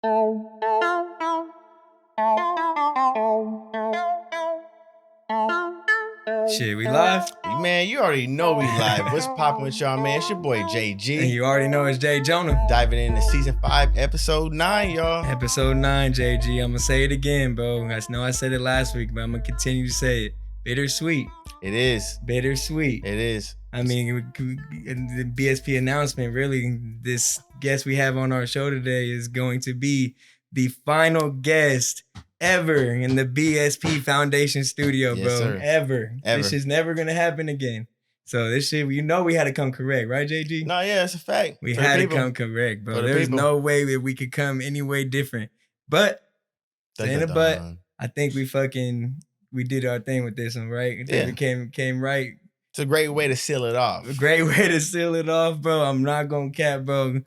Shit, we live? Man, you already know we live. What's poppin' with y'all, man? It's your boy JG. And you already know it's J. Jonah. Diving into season 5, episode 9, y'all. Episode 9, JG. I'm gonna say it again, bro. I know I said it last week, but I'm gonna continue to say it. Bittersweet. It is. Bittersweet. It is. I mean, the BSP announcement, really, this guest we have on our show today is going to be the final guest ever in the BSP Foundation studio, Yes, bro. sir. Ever. Ever. This is never going to happen again. So this shit, you know we had to come correct, right, JG? No, yeah, it's a fact. We For the had to people. come correct, bro. For the There's people. no way that we could come any way different. But, saying it, but, I think we did our thing with this one, right? I think we came right. It's a great way to seal it off. A great way to seal it off, bro. I'm not gonna cap, bro.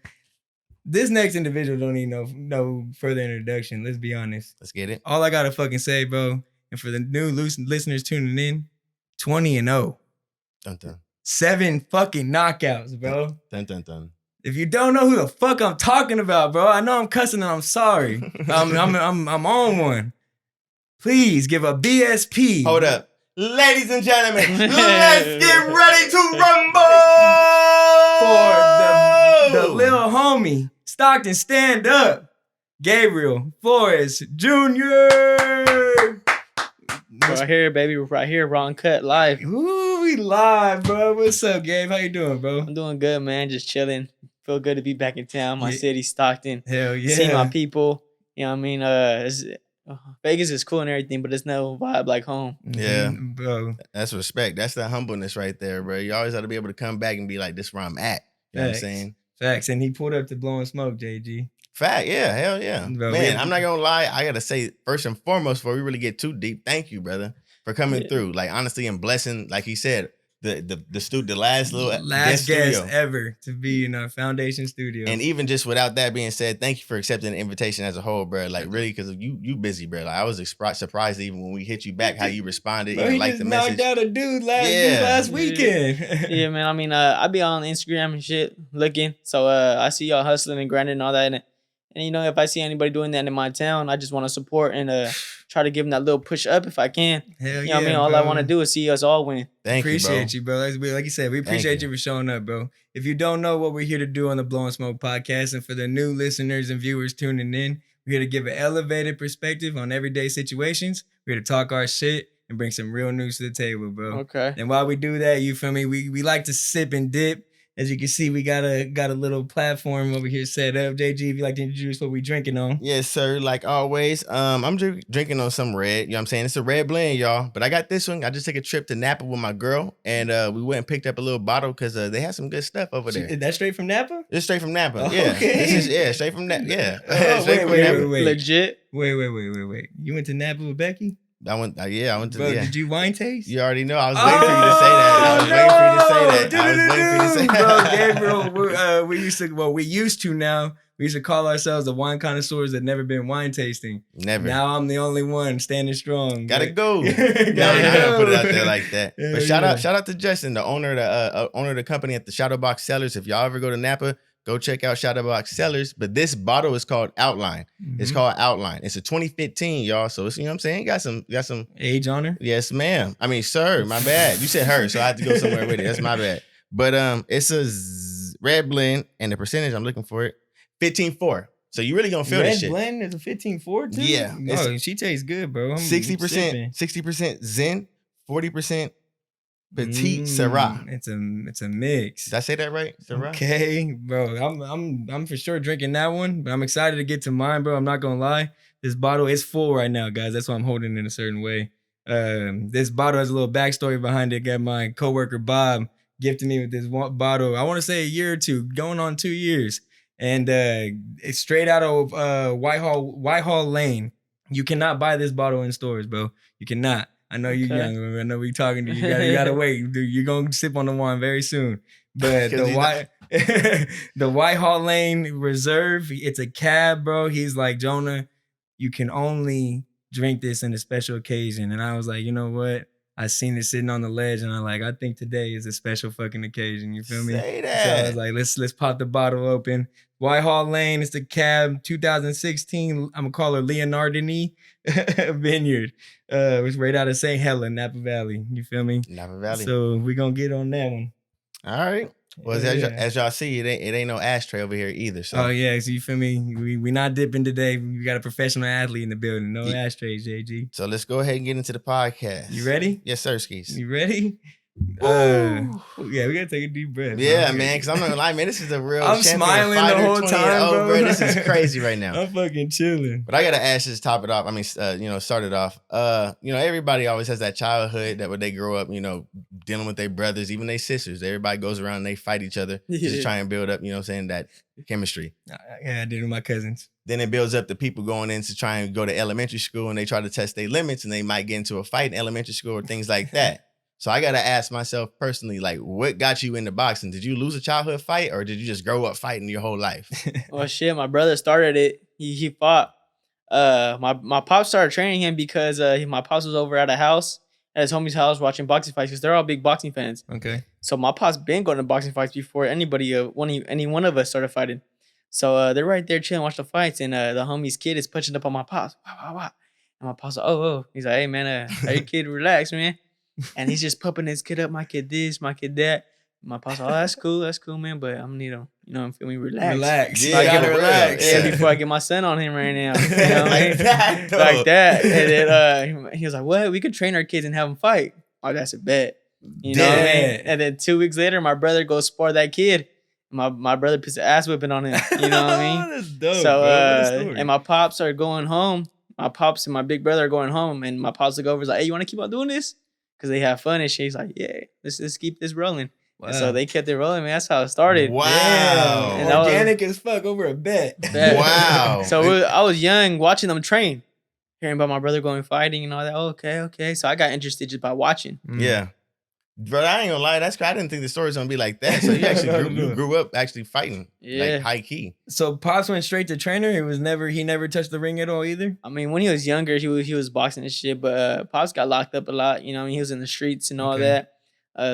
This next individual don't need no further introduction. Let's be honest. Let's get it. All I gotta fucking say, bro, and for the new listeners tuning in, 20-0. Dun dun. 7 fucking knockouts, bro. Dun dun dun. If you don't know who the fuck I'm talking about, bro, I know I'm cussing and I'm sorry. I'm on one. Please give a BSP. Hold up. Ladies and gentlemen, let's get ready to rumble! For the little homie, Stockton, stand up. Gabriel Flores Jr. Right here, baby. Right here, Ron Cut live. Ooh, we live, bro. What's up, Gabe? How you doing, bro? I'm doing good, man. Just chilling. Feel good to be back in town. My Yeah. city, Stockton. Hell yeah. See my people. You know what I mean? Vegas is cool and everything, but it's no vibe like home. Yeah. Bro. That's respect. That's the humbleness right there, bro. You always got to be able to come back and be like, this is where I'm at. You know what I'm saying? Facts. And he pulled up to Blowin Smoke, JG. Fact, yeah, hell yeah. Bro, Man, I'm not gonna lie. I gotta say, first and foremost, before we really get too deep, thank you, brother, for coming through. Like, honestly, and blessing, like he said, the last guest studio. ever to be in our Foundation studio. And even just without that being said, thank you for accepting the invitation as a whole, bro. Like, really, because you busy, bro. Like, I was surprised even when we hit you back how you responded, bro, even he like just the message. knocked out a dude last weekend. Yeah, man. I mean, I be on Instagram and shit looking. So I see y'all hustling and grinding and all that. And you know, if I see anybody doing that in my town, I just want to support and try to give them that little push up if I can. Hell You know what I mean? All bro. I want to do is see us all win. Thank Appreciate you, you, bro. Like you said, we appreciate you for showing up, bro. If you don't know what we're here to do on the Blowin Smoke podcast, and for the new listeners and viewers tuning in, we're here to give an elevated perspective on everyday situations. We're here to talk our shit and bring some real news to the table, bro. Okay. And while we do that, you feel me? We like to sip and dip. As you can see, we got a little platform over here set up. JG, if you like to introduce what we drinking on. Yes, sir. Like always, I'm drinking on some red. You know what I'm saying? It's a red blend, y'all. But I got this one. I just took a trip to Napa with my girl, and we went and picked up a little bottle because they had some good stuff over there. Is that straight from Napa? It's straight from Napa. Oh, yeah. okay. This is straight from Napa. Yeah. Oh, Straight from Napa. wait. Legit. Wait. You went to Napa with Becky? I went to Bro, did you wine taste? You already know. I was waiting for you to say that. I was waiting for you to say that. I was waiting for you to say that. Bro, Gabriel, we used to now. We used to call ourselves the wine connoisseurs that never been wine tasting. Never. Now I'm the only one standing strong. Gotta go. Gotta I gotta go. put it out there like that. Yeah, But shout out to Justin, the owner of the company at the Shadowbox Cellars. If y'all ever go to Napa, go check out Shadowbox Cellars. But this bottle is called Outline. It's called Outline. It's a 2015, y'all. So it's, you know what I'm saying? Got some Age on her? Yes, ma'am. I mean, sir, my bad. You said her, so I have to go somewhere with it. That's my bad. But it's a red blend, and the percentage I'm looking for it, 15.4. So you really gonna feel this Red shit. blend is a 15.4 too? Yeah. No, she tastes good, bro. 60% Zen, 40% Petite Syrah. It's a mix. Did I say that right? Syrah? Okay, bro. I'm for sure drinking that one, but I'm excited to get to mine, bro. I'm not gonna lie. This bottle is full right now, guys. That's why I'm holding it in a certain way. This bottle has a little backstory behind it. Got my coworker Bob gifted me with this one bottle. I want to say a year or two, going on 2 years, and it's straight out of Whitehall Lane. You cannot buy this bottle in stores, bro. You cannot. I know you're young. I know we talking to you. You gotta wait. Dude, you're gonna sip on the wine very soon. But the Whitehall Lane Reserve, it's a cab, bro. He's like, Jonah, you can only drink this in a special occasion. And I was like, you know what? I seen it sitting on the ledge, and I'm like, I think today is a special fucking occasion. You feel me? Say So I was that. like, let's pop the bottle open. Whitehall Lane, it's the cab 2016. I'm gonna call her Leonardini Vineyard. It's right out of St. Helen, Napa Valley. You feel me? Napa Valley. So we gonna get on that one. All right. Well, as y'all see, it ain't no ashtray over here either. So. Oh yeah, so you feel me? We not dipping today. We got a professional athlete in the building. No ashtrays, JG. So let's go ahead and get into the podcast. You ready? Yes, sir, Skis. You ready? Yeah, we gotta take a deep breath. Yeah, man, because I'm not gonna lie, man. This is the real. I'm smiling the whole time, bro. This is crazy right now. I'm fucking chilling. But I gotta ask this, top it off. I mean, start it off. Everybody always has that childhood that when they grow up, dealing with their brothers, even their sisters. Everybody goes around and they fight each other just to try and build up, that chemistry. Yeah, I did with my cousins. Then it builds up the people going in to try and go to elementary school and they try to test their limits and they might get into a fight in elementary school or things like that. So I got to ask myself personally, like, what got you into boxing? Did you lose a childhood fight or did you just grow up fighting your whole life? Well, shit, my brother started it. He fought. My pops started training him because my pops was over at a house, at his homie's house, watching boxing fights because they're all big boxing fans. Okay. So my pops been going to boxing fights before any one of us started fighting. So they're right there chilling, watch the fights, and the homie's kid is punching up on my pops. Wow. And my pops like, oh. He's like, hey, man, hey, kid, relax, man. And he's just pumping his kid up, my kid this, my kid that. My pops like, oh, that's cool, man, but I'm gonna need him, feel me, relax. Yeah, I gotta relax. Yeah, before I get my son on him right now. You know what I mean? Like that. And then he was like, what? We could train our kids and have them fight. Oh, that's a bet. You know what I mean? And then 2 weeks later, my brother goes spar that kid. My brother puts an ass whipping on him. You know what I mean? That's dope. So, and my pops are going home. My pops and my big brother are going home. And my pops look over and is like, hey, you want to keep on doing this? Because they have fun and shit. He's like, yeah, let's keep this rolling. Wow. And so they kept it rolling, man. That's how it started. Wow. And organic as fuck over a bet. Wow. So I was young watching them train. Hearing about my brother going fighting and all that. Okay. So I got interested just by watching. Yeah. But I ain't gonna lie, that's I didn't think the story's gonna be like that. So you actually grew up actually fighting, like high key. So Pops went straight to trainer. He never touched the ring at all either. I mean, when he was younger, he was boxing and shit. But Pops got locked up a lot. He was in the streets and all that.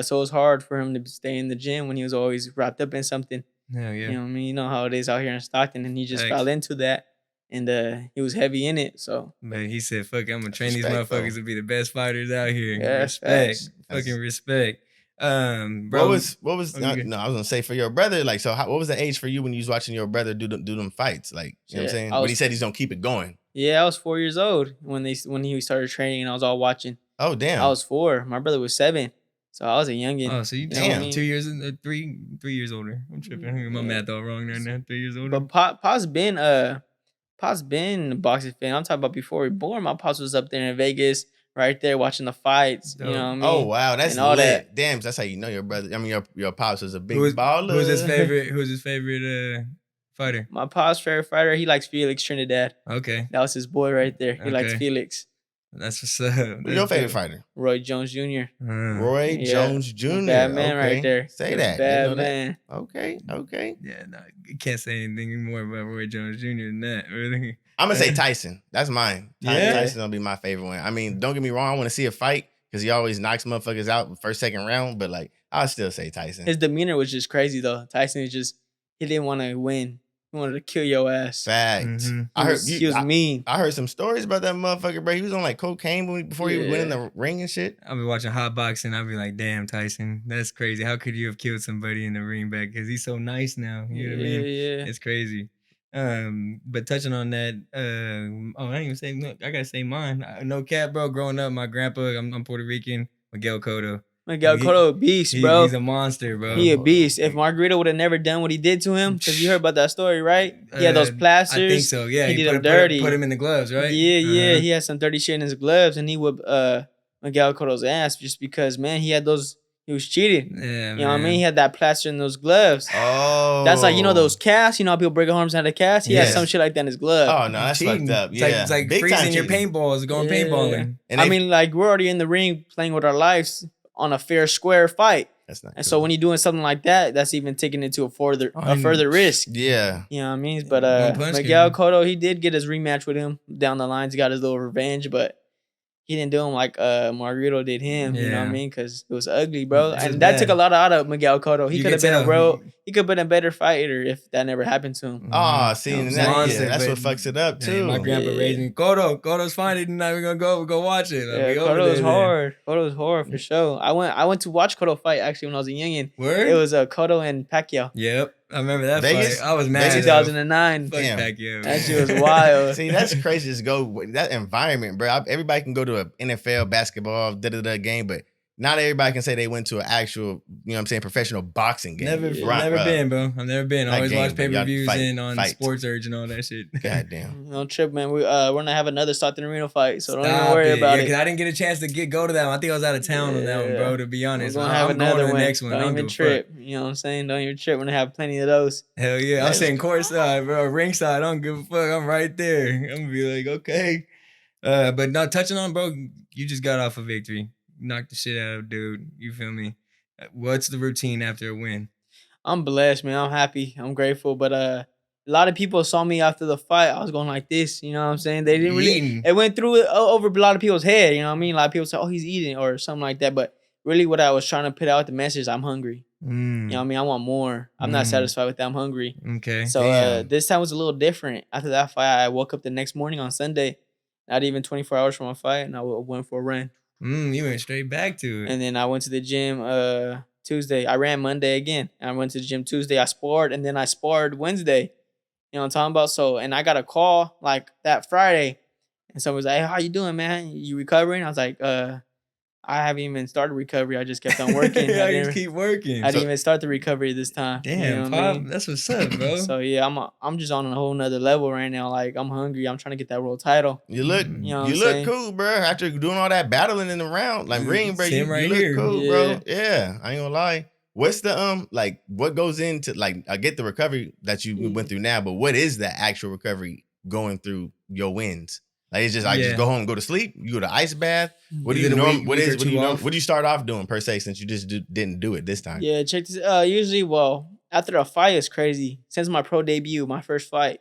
So it was hard for him to stay in the gym when he was always wrapped up in something. Hell yeah. You know what I mean? You know how it is out here in Stockton, and he just fell into that. And he was heavy in it, so. Man, he said, fuck it, I'm going to train these motherfuckers to be the best fighters out here. Yeah, respect. Fucking respect. Bro. What was I was going to say for your brother, like, so what was the age for you when you was watching your brother do them fights? Like, you know what I'm saying? When he said he's going to keep it going. Yeah, I was 4 years old when he started training and I was all watching. Oh, damn. I was 4. My brother was 7. So I was a youngin. Oh, so you damn 2 years, 3 years older. I'm tripping. My math all wrong right now. 3 years older. But Pop's been a boxing fan. I'm talking about before we were born. My pops was up there in Vegas, right there watching the fights. You know what I mean? Oh wow, that's all lit. that. Damn, that's how you know your brother. I mean, your pops was a big baller. Who's his favorite fighter? My pop's favorite fighter. He likes Felix Trinidad. Okay, that was his boy right there. He likes Felix. That's what's up. Who's your favorite fighter? Roy Jones Jr. Roy Jones Jr. Bad man right there. Say that. Bad man. Okay. Yeah, no, you can't say anything more about Roy Jones Jr. than that, really. I'm going to say Tyson. That's mine. Yeah. Tyson's going to be my favorite one. I mean, don't get me wrong. I want to see a fight because he always knocks motherfuckers out first, second round. But, like, I'll still say Tyson. His demeanor was just crazy, though. Tyson is just, he didn't want to win. He wanted to kill your ass. Facts. Mm-hmm. He was mean. I heard some stories about that motherfucker, bro. He was on like cocaine before he went in the ring and shit. I'll be watching hot boxing. I'll be like, damn, Tyson, that's crazy. How could you have killed somebody in the ring back? Because he's so nice now. You know what I mean? Yeah. It's crazy. But touching on that, I didn't even say, look, I got to say mine. No cap, bro. Growing up, my grandpa, I'm Puerto Rican, Miguel Cotto. Miguel Cotto, a beast, bro. He's a monster, bro. He a beast. If Margarito would have never done what he did to him, because you heard about that story, right? He had those plasters. I think so, yeah. He did him dirty. Put him in the gloves, right? Yeah. He had some dirty shit in his gloves, and he whipped Miguel Cotto's ass just because, man, he was cheating. Yeah, you know what I mean? He had that plaster in those gloves. Oh. That's like, those casts. You know how people break arms out of casts? He had some shit like that in his glove. Oh, no, that's fucked up. Yeah. It's like freezing your paintballs, going paintballing. And I mean, like, we're already in the ring playing with our lives on a fair, square fight. That's not and cool. So when you're doing something like that, that's even taking it to a further risk. Yeah. You know what I mean? But Miguel Cotto, he did get his rematch with him down the lines. He got his little revenge, but he didn't do him like Margarito did him. You know what I Yeah. mean? Because it was ugly, bro. It's just And that took bad. a lot out of Miguel Cotto. He You could have could been a tell. he could have been a better fighter if that never happened to him. Ah, see, You know and what I'm that, saying? yeah, that's what but- fucks it up Hey, my too. grandpa Yeah. raised me. Coto's fine tonight. We're gonna go watch it. Like, Yeah, we over Cotto was there then. hard. Cotto was hard for sure. I went to watch Cotto fight actually when I was a youngin. Word? It was Cotto and Pacquiao. Yep, I remember that Vegas? fight. I was mad. Vegas? though. 2009. Fuck Damn. Pacquiao. That shit was man. wild. See, that's crazy to go that environment, bro. Everybody can go to an NFL basketball game, but not everybody can say they went to an actual, you know what I'm saying, professional boxing game. Never been, bro. I've never been. I Not always game, watch but pay per views y'all and on fight. Sports Urge and all that shit. God damn. No trip, man. We're gonna have another Stockton Arena fight, so don't even Stop worry it. about Yeah, it. because I didn't get a chance to go to that one. I think I was out of town on that one, bro. To be We're honest, gonna have I'm another going to the one. next one. I Don't don't even give a fuck. trip. You know what I'm saying? Don't even trip. We're gonna have plenty of those. Hell yeah, I'm That's sitting courtside, bro. Ringside. I don't give a fuck. I'm right there. I'm gonna be like, okay. But not touching on, bro. You just got off a victory. Knocked the shit out of dude. You feel me? What's the routine after a win? I'm blessed, man. I'm happy. I'm grateful. But a lot of people saw me after the fight. I was going like this. You know what I'm saying? They didn't really. Eating. It went through over a lot of people's head. You know what I mean? A lot of people say, "Oh, he's eating" or something like that. But really, what I was trying to put out the message, I'm hungry. You know what I mean? I want more. I'm not Mm. satisfied with that. I'm hungry. Okay. So Damn. this time was a little different. After that fight, I woke up the next morning on Sunday, not even 24 hours from my fight, and I went for a run. You went straight back to it. And then I went to the gym Tuesday. I ran Monday again. And I went to the gym Tuesday. I sparred, and then I sparred Wednesday. You know what I'm talking about? So, and I got a call like that Friday, and someone was like, "Hey, how you doing, man? You recovering?" I was like, I haven't even started recovery. I just kept on working. I just keep working. I didn't even start the recovery this time. Damn, you know what Pop, I mean? that's what's up, bro. So yeah, I'm just on a whole nother level right now. Like I'm hungry. I'm trying to get that world title. You look, You know what you I'm look saying? cool, bro. After doing all that battling in the round, like You ring, bro, sitting you right look here. cool, Yeah. bro. Yeah, I ain't gonna lie. What's the like? What goes into like? I get the recovery that you went through now, but what is the actual recovery going through your wins? Like it's just I just Yeah. go home and go to sleep. You go to ice bath. What do Is you it a know? week- What week or is what do two you know? off? What do you start off doing per se since you just didn't do it this time? Yeah, check this. Usually, well, after a fight is crazy. Since my pro debut, my first fight,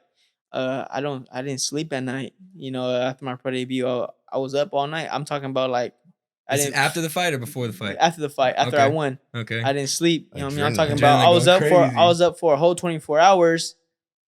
I didn't sleep at night. You know, after my pro debut, I was up all night. I'm talking about like, This is after the fight or before the fight? After the fight, after I Okay. won, Okay. I didn't sleep. You know what I mean? I'm Adrenaline. talking about Adrenaline going crazy. I was up for a whole 24 hours.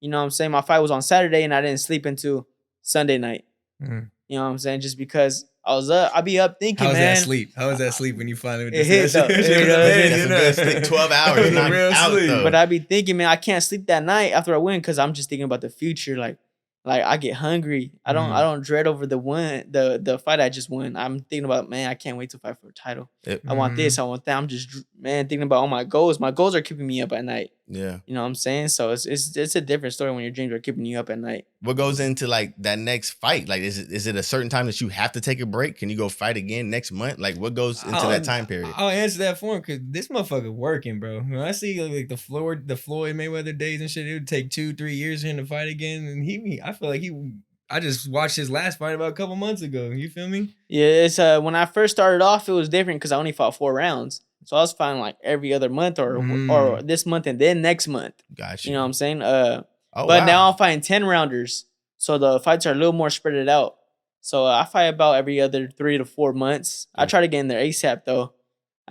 You know what I'm saying? My fight was on Saturday, and I didn't sleep until Sunday night. Mhm. You know what I'm saying? Just because I was up, I be up thinking, How was man. that sleep? How was that sleep when you finally went to It hit, sleep? though. That shit It was does. amazing, That's some good huh? sleep. 12 hours, That was a not real out, sleep. though. But I be thinking, man, I can't sleep that night after I win because I'm just thinking about the future. Like I get hungry. I don't dread over the fight I just won. I'm thinking about, man, I can't wait to fight for a title. I want this, I want that. I'm just thinking about all my goals. My goals are keeping me up at night. Yeah. You know what I'm saying? So it's a different story when your dreams are keeping you up at night. What goes into like that next fight? Like, is it a certain time that you have to take a break? Can you go fight again next month? Like, what goes into that time period? I'll answer that for him because this motherfucker working, bro. When I see like the Floyd Mayweather days and shit, it would take 2-3 years for him to fight again. And I feel like I just watched his last fight about a couple months ago. You feel me? Yeah, it's when I first started off, it was different because I only fought 4 rounds. So I was fighting like every other month or this month and then next month. Gotcha. You know what I'm saying? Oh, But wow. now I'm fighting 10 rounders. So the fights are a little more spread out. So I fight about every other 3 to 4 months. I try to get in there ASAP though.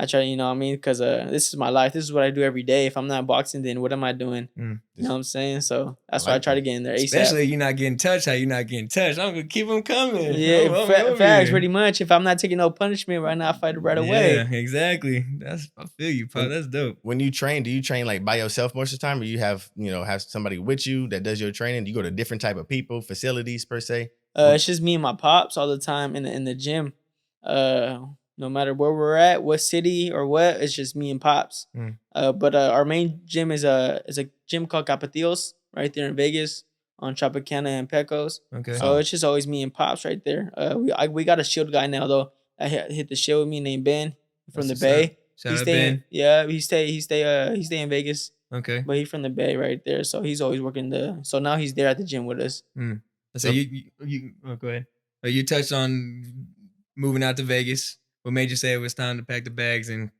I try, you know what I mean? Because this is my life. This is what I do every day. If I'm not boxing, then what am I doing? You know what I'm saying? So that's why I try to get in there ASAP. Especially you're not getting touched. How you not getting touched? I'm gonna keep them coming. Yeah, I'm over facts, here. pretty much. If I'm not taking no punishment right now, I fight it right away. Yeah, exactly. I feel you, Pop. That's dope. When you train, do you train like by yourself most of the time, or you have somebody with you that does your training? Do you go to different type of people, facilities per se? It's just me and my pops all the time in the gym. No matter where we're at, what city or what, it's just me and pops. But our main gym is a gym called Capatillos right there in Vegas on Tropicana and Pecos. Okay. So it's just always me and pops right there. We got a shield guy now though. I hit the shield with me named Ben from That's the what's Bay. up. Shout He out stay Ben. yeah, he stay in Vegas. Okay. But he's from the Bay right there. So he's always working so now he's there at the gym with us. So you go ahead. You touched on moving out to Vegas. What made you say it was time to pack the bags and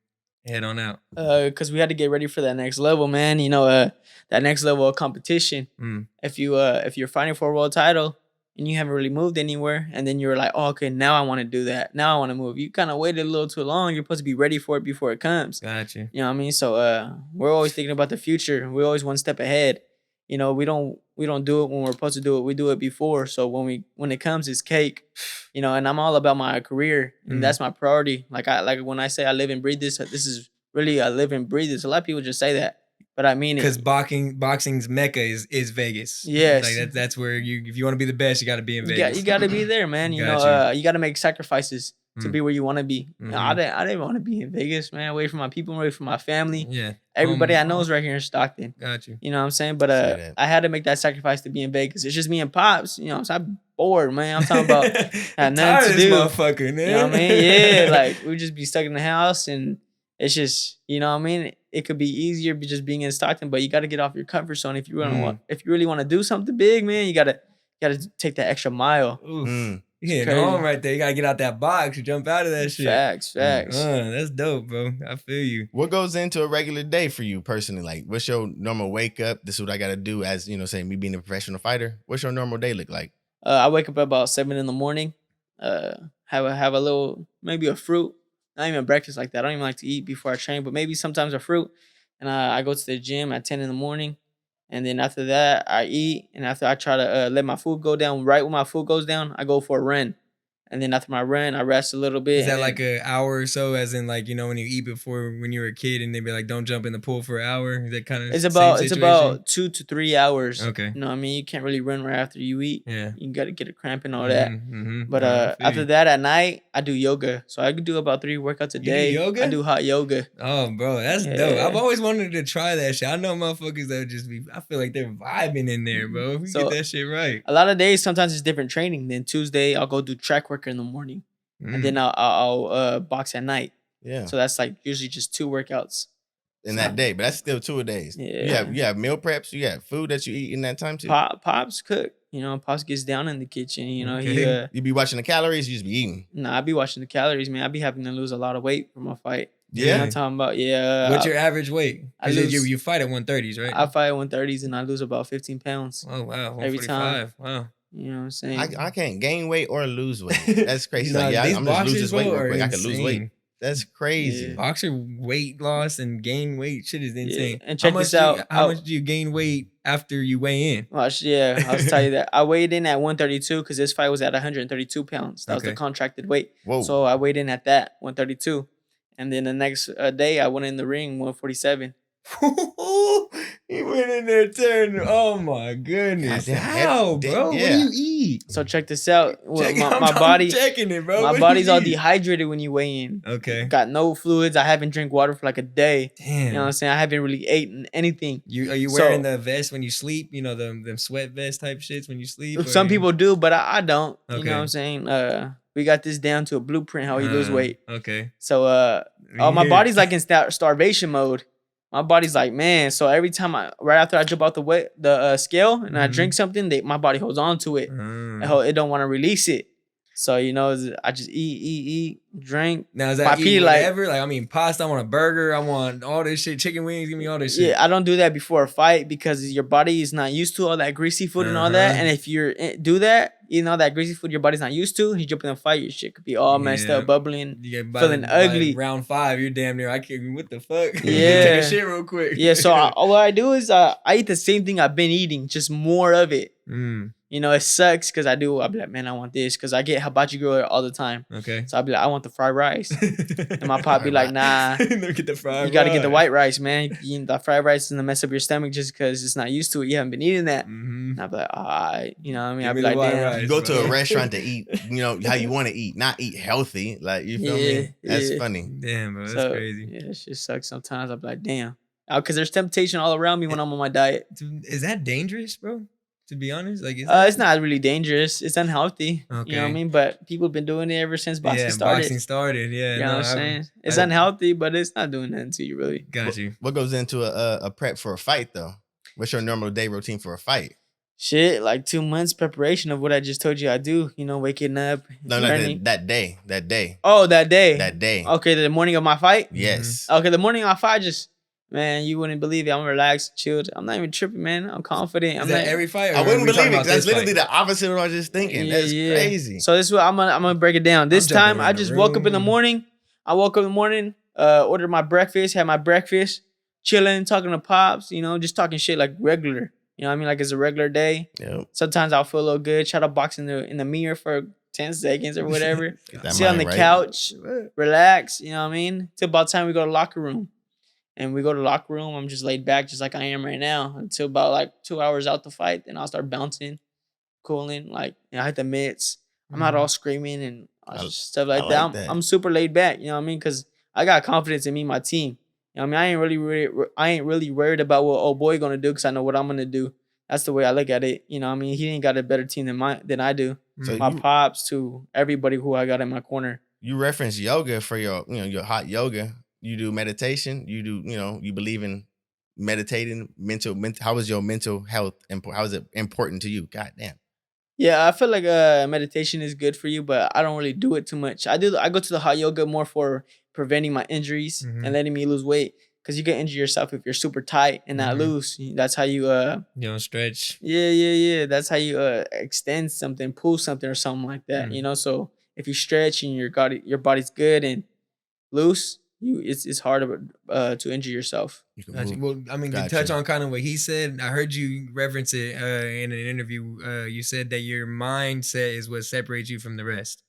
head on out? Because we had to get ready for that next level, man. You know, that next level of competition. If you're fighting for a world title and you haven't really moved anywhere, and then you're like, oh, okay, now I want to do that. Now I want to move. You kind of waited a little too long. You're supposed to be ready for it before it comes. Gotcha. You know what I mean? So we're always thinking about the future. We're always one step ahead. You know, we don't do it when we're supposed to do it. We do it before. So when it comes, it's cake. You know, and I'm all about my career, and that's my priority. Like when I say I live and breathe this is really I live and breathe this. A lot of people just say that, but I mean it. Because boxing's mecca is Vegas. Yes, like that's where if you want to be the best, you got to be in Vegas. You got to be there, man. You know, you got to make sacrifices to be where you want to be. You know, I didn't want to be in Vegas, man. Away from my people, away from my family. Yeah, everybody I know is right here in Stockton. Got you. You know what I'm saying? But I had to make that sacrifice to be in Vegas. It's just me and Pops. You know, so I'm bored, man. I'm talking about had nothing to do. Motherfucker, man. You know what I mean? Yeah, like we just be stuck in the house, and it's just, you know what I mean. It could be easier just being in Stockton, but you got to get off your comfort zone if you really want to do something big, man. You gotta take that extra mile. You hitting home right there. You gotta get out that box and jump out of that shit. Facts. That's dope, bro. I feel you. What goes into a regular day for you personally? Like, what's your normal wake up? This is what I gotta do as, you know, say me being a professional fighter. What's your normal day look like? I wake up at about 7 in the morning. Have a little, maybe a fruit. Not even breakfast like that. I don't even like to eat before I train, but maybe sometimes a fruit. And I go to the gym at 10 in the morning. And then after that, I eat. And after I try to let my food go down, right when my food goes down, I go for a run. And then after my run, I rest a little bit. Is that like an hour or so? As in, like, you know, when you eat before when you were a kid, and they'd be like, "Don't jump in the pool for an hour." Is that kind of it's about 2 to 3 hours. Okay. You know what I mean? You can't really run right after you eat. Yeah. You got to get a cramp and all that. But after you. that, at night, I do yoga. So I could do about 3 workouts a day. You do yoga? I do hot yoga. Oh, bro, that's dope. I've always wanted to try that shit. I know motherfuckers that would just be. I feel like they're vibing in there, bro. If we get that shit right. A lot of days, sometimes it's different training. Then Tuesday, I'll go do track work in the morning. And then I'll box at night. Yeah. So that's like usually just 2 workouts in that day, but that's still 2 days. Yeah. You have meal preps. You have food that you eat in that time too. Pops cook. You know, Pops gets down in the kitchen. You know, you be watching the calories. You just be eating. Nah, I be watching the calories, man. I be having to lose a lot of weight for my fight. Yeah. You know what I'm talking about? What's your average weight? You fight at 130s, right? I fight at 130s and I lose about 15 pounds. Oh wow, every time. Wow. You know what I'm saying? I can't gain weight or lose weight. That's crazy. I'm just lose this weight real quick. I can lose weight. That's crazy. Yeah. Boxer weight loss and gain weight shit is insane. And check this out. How much do you gain weight after you weigh in? Watch, I'll tell you that. I weighed in at 132 because this fight was at 132 pounds. That was the contracted weight. Whoa. So I weighed in at that, 132. And then the next day, I went in the ring, 147. He went in there tearing. Oh my goodness! How, bro? Yeah. What do you eat? So check this out. My body, checking it, bro. My body's all dehydrated when you weigh in. Okay. Got no fluids. I haven't drank water for like a day. Damn. You know what I'm saying? I haven't really eaten anything. Are you wearing the vest when you sleep? You know them sweat vest type shits when you sleep. Some people do, but I don't. Okay. You know what I'm saying? We got this down to a blueprint how you lose weight. Okay. So my body's like in starvation mode. My body's like, man. So every time right after I jump out the scale and I drink something, my body holds on to it. It don't want to release it. So, you know, I just eat, drink. Now, is that eat whatever? Like, I mean, pasta, I want a burger. I want all this shit. Chicken wings, give me all this shit. Yeah, I don't do that before a fight because your body is not used to all that greasy food and all that. And if you do that, you know, that greasy food your body's not used to, you jump in a fight, your shit could be all messed up, bubbling, feeling ugly. Round 5, you're damn near, I can't, what the fuck? Yeah. Take a shit real quick. Yeah, so what I do is I eat the same thing I've been eating, just more of it. You know, it sucks because I'll be like, man, I want this because I get hibachi grill all the time. Okay. So I'll be like, I want the fried rice. And my pop be like, nah. Get the fried you got to get the white rice, man. The fried rice is going to mess up your stomach just because it's not used to it. You haven't been eating that. And I'll be like, all right. You know what I mean? I'll be like, damn. Rice, you go to a restaurant to eat, you know, how you want to eat, not eat healthy. Like, you feel me? That's funny. Damn, bro. That's crazy. Yeah, it just sucks sometimes. I'll be like, damn. Because there's temptation all around me when I'm on my diet. Is that dangerous, bro? To be honest, like it's not really dangerous. It's unhealthy. Okay. You know what I mean? But people have been doing it ever since boxing started. Boxing started. Yeah, you know what I'm saying? It's unhealthy, but it's not doing nothing to you, really. Got you. What goes into a prep for a fight, though? What's your normal day routine for a fight? Shit, like 2 months preparation of what I just told you I do. You know, waking up. No, that day. Oh, that day. That day. Okay, the morning of my fight. Yes. Okay, the morning of my fight, just Man, you wouldn't believe it. I'm relaxed, chilled. I'm not even tripping, man. I'm confident. Is I'm that not, every fight? I wouldn't believe it because that's literally the. the opposite of what I was just thinking. That's crazy. So this is what I'm gonna break it down. This jumping time I around the just woke up in the room. morning. I woke up in the morning, ordered my breakfast, had my breakfast, chilling, talking to pops, just talking shit like regular. You know what I mean? Like it's a regular day. Yep. Sometimes I'll feel a little good, try to box in the mirror for 10 seconds or whatever. Get that Sit on the mind right. couch, relax, you know what I mean? Till about time we go to locker room. And we go to locker room, I'm just laid back just like I am right now until about like 2 hours out the fight. Then I'll start bouncing, cooling, like I hit the mitts. I'm not all screaming and stuff like I that. like that. I'm super laid back, you know what I mean? Because I got confidence in me and my team. You know what I mean? I ain't really worried about what old boy gonna do because I know what I'm gonna do. That's the way I look at it. You know what I mean? He ain't got a better team than I do. So My you, pops to everybody who I got in my corner. you reference yoga for your hot yoga. You do meditation. You do you believe in meditating. Mental. How is your mental health? How is it important to you? God damn. Yeah, I feel like meditation is good for you, but I don't really do it too much. I go to the hot yoga more for preventing my injuries and letting me lose weight. Cause you can injure yourself if you're super tight and not loose. That's how you Stretch. Yeah. That's how you extend something, pull something or something like that. So if you stretch and your body's good and loose, it's harder to injure yourself. You can Gotcha. move. Well, I mean, to touch on kind of what he said, I heard you reference it in an interview. You said that your mindset is what separates you from the rest.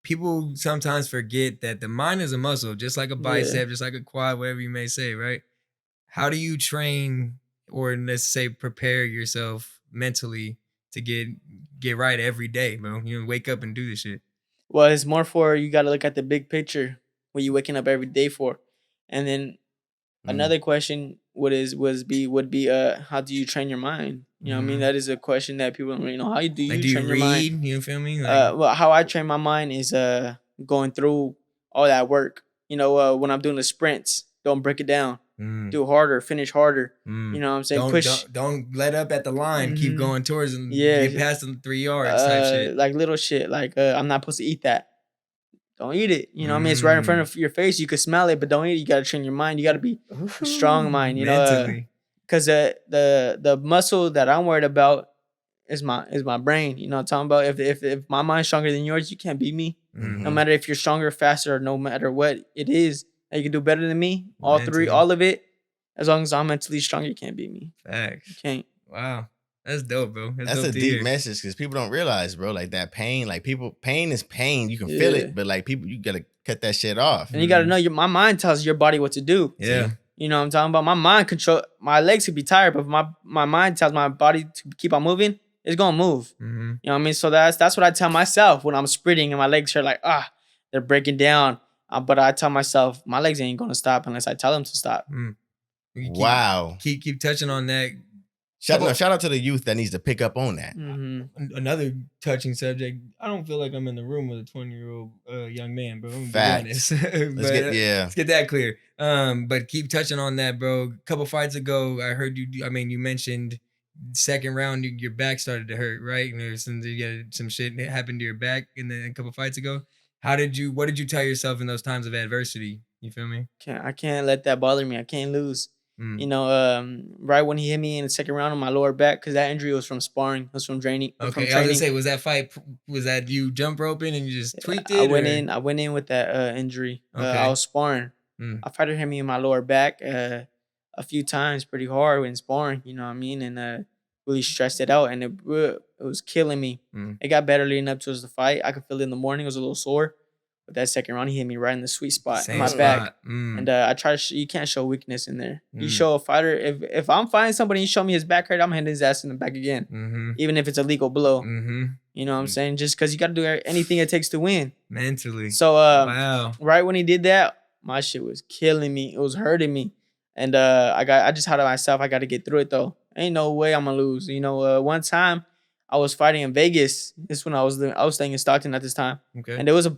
People sometimes forget that the mind is a muscle, just like a bicep, just like a quad, whatever you may say, right? How do you train or let's say prepare yourself mentally to get right every day, bro? Wake up and do this shit. Well, it's more for you got to look at the big picture, what you waking up every day for, and then another question would be how do you train your mind? You know what I mean? That is a question that people don't really know. How do you train your mind? You feel me? Well, how I train my mind is going through all that work. When I'm doing the sprints, don't break it down. Do harder, finish harder. You know what I'm saying? Push. Don't let up at the line. Keep going towards and get past them 3 yards type shit. Like little shit. Like I'm not supposed to eat that. Don't eat it. You know what I mean? It's right in front of your face. You can smell it, but don't eat it. You gotta train your mind. You gotta be strong mind. Mentally. Because the muscle that I'm worried about is my brain. You know what I'm talking about? If my mind's stronger than yours, you can't beat me. No matter if you're stronger, faster, or no matter what it is, that you can do better than me. All of it. As long as I'm mentally strong, you can't beat me. Facts. You can't. Wow. That's dope, bro. That's a deep message because people don't realize, bro, like that pain. Like pain is pain. You can feel it, but like you gotta cut that shit off. And you gotta know my mind tells your body what to do. Yeah. You know what I'm talking about? My mind my legs could be tired, but my mind tells my body to keep on moving, it's gonna move. You know what I mean? So that's what I tell myself when I'm sprinting and my legs are like, they're breaking down. But I tell myself, my legs ain't gonna stop unless I tell them to stop. Wow. Keep touching on that. Shout out to the youth that needs to pick up on that. Another touching subject. I don't feel like I'm in the room with a 20-year-old young man, bro. Facts. Let's get that clear. But keep touching on that, bro. A couple fights ago, I heard you. I mean, you mentioned second round, your back started to hurt, right? And there's some shit that happened to your back, and then a couple fights ago. What did you tell yourself in those times of adversity? You feel me? I can't let that bother me. I can't lose. Right when he hit me in the second round on my lower back, because that injury was from sparring. It was from training. Okay, I was gonna say, was that fight? Was that you jump roping and you just tweaked it? I went in with that injury. Okay. I was sparring. A fighter hit me in my lower back a few times, pretty hard when sparring. You know what I mean? And really stressed it out, and it was killing me. It got better leading up towards the fight. I could feel it in the morning. It was a little sore. But that second round, he hit me right in the sweet spot in my back. And I try to you can't show weakness in there. You show a fighter, if I'm fighting somebody and he show me his back hurt, I'm hitting his ass in the back again. Even if it's a legal blow. You know what I'm saying? Just because you got to do anything it takes to win. Mentally. So wow. Right when he did that, my shit was killing me. It was hurting me. And I just had to myself, I got to get through it though. Ain't no way I'm going to lose. One time I was fighting in Vegas. This when I was staying in Stockton at this time. Okay. And there was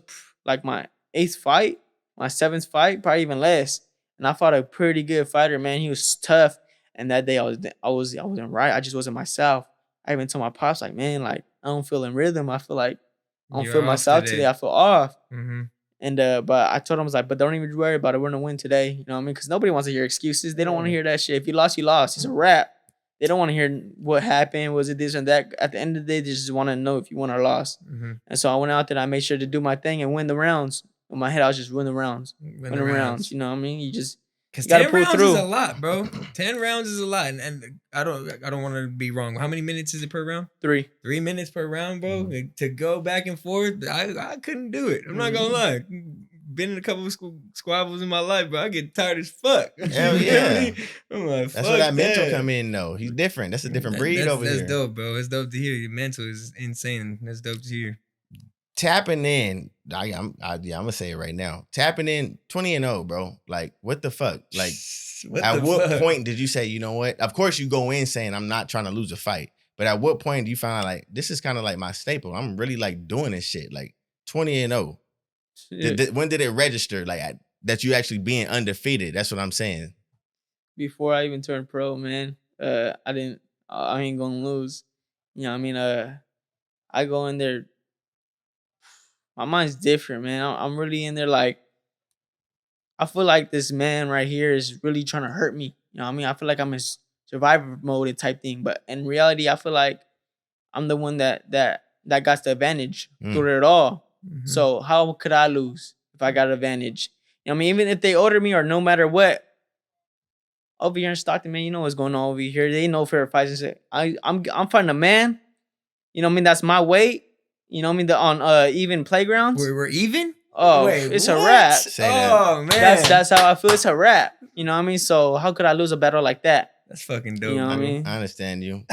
like my 8th fight, my 7th fight, probably even less. And I fought a pretty good fighter, man. He was tough. And that day I wasn't right. I just wasn't myself. I even told my pops, like, man, like, I don't feel in rhythm. I feel like I don't feel myself today. I feel off. And but I told him, I was like, but don't even worry about it. We're gonna win today. You know what I mean? Because nobody wants to hear excuses. They don't want to hear that shit. If you lost, you lost. It's a wrap. They don't want to hear what happened. Was it this and that? At the end of the day, they just want to know if you won or lost. And so I went out there and I made sure to do my thing and win the rounds. In my head, I was just win the rounds. Win the rounds. You know what I mean? You just Because gotta 10 pull rounds through. is a lot, bro. 10 rounds is a lot. And I don't want to be wrong. How many minutes is it per round? 3. 3 minutes per round, bro. To go back and forth, I couldn't do it. I'm not gonna lie. Been in a couple of squabbles in my life, bro. I get tired as fuck. Hell yeah. I'm like, That's where that mental come in, though. He's different. That's a different breed over here. That's dope, bro. It's dope to hear. Your mental is insane. That's dope to hear. Tapping in, I'm gonna say it right now. Tapping in 20-0, bro. Like, what the fuck? Like, at what point did you say, you know what? Of course, you go in saying I'm not trying to lose a fight, but at what point do you find like this is kind of like my staple? I'm really like doing this shit. Like 20-0. When did it register? Like that you actually being undefeated? That's what I'm saying. Before I even turned pro, man, I ain't gonna lose. You know what I mean? I go in there. My mind's different, man. I'm really in there like, I feel like this man right here is really trying to hurt me. You know what I mean? I feel like I'm in survivor mode type thing. But in reality, I feel like I'm the one that got the advantage through it all. So how could I lose if I got an advantage? You know what I mean? Even if they order me or no matter what, over here in Stockton, man, you know what's going on over here. They know fair fights. I'm fighting a man. You know what I mean? That's my weight. You know what I mean? On even playgrounds. We're even? Oh, Wait, it's what? a wrap. Say that. Oh man, That's how I feel. It's a wrap. You know what I mean? So how could I lose a battle like that? that's fucking dope. You know what I bro. mean? I understand you.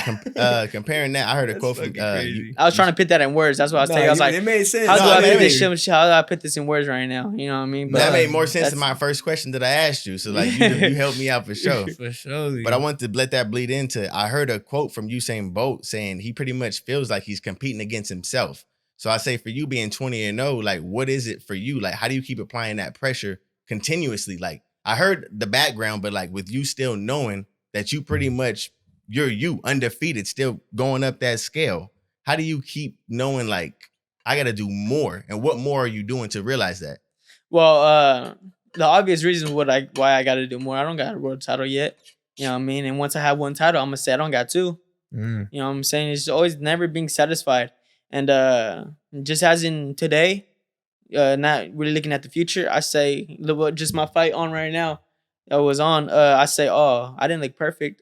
Comparing that, I heard a That's quote from fucking crazy. I was trying to put that in words. That's what I was telling you. I was like, it made sense. how do No, I it put made- this shit? How do I put this in words right now? You know what I mean? that made more sense that's- than my first question that I asked you. So like you helped me out for sure. For sure. But I want to let that bleed into. I heard a quote from Usain Bolt saying he pretty much feels like he's competing against himself. So I say for you being 20-0, like what is it for you? Like how do you keep applying that pressure continuously? Like I heard the background, but like with you still knowing that you pretty much you're undefeated, still going up that scale. How do you keep knowing like I got to do more? And what more are you doing to realize that? Well, the obvious reason why I got to do more. I don't got a world title yet. You know what I mean? And once I have one title, I'm gonna say I don't got two. You know what I'm saying? It's always never being satisfied. And just as in today, not really looking at the future, I say just my fight on right now that was on. I say, oh, I didn't look perfect.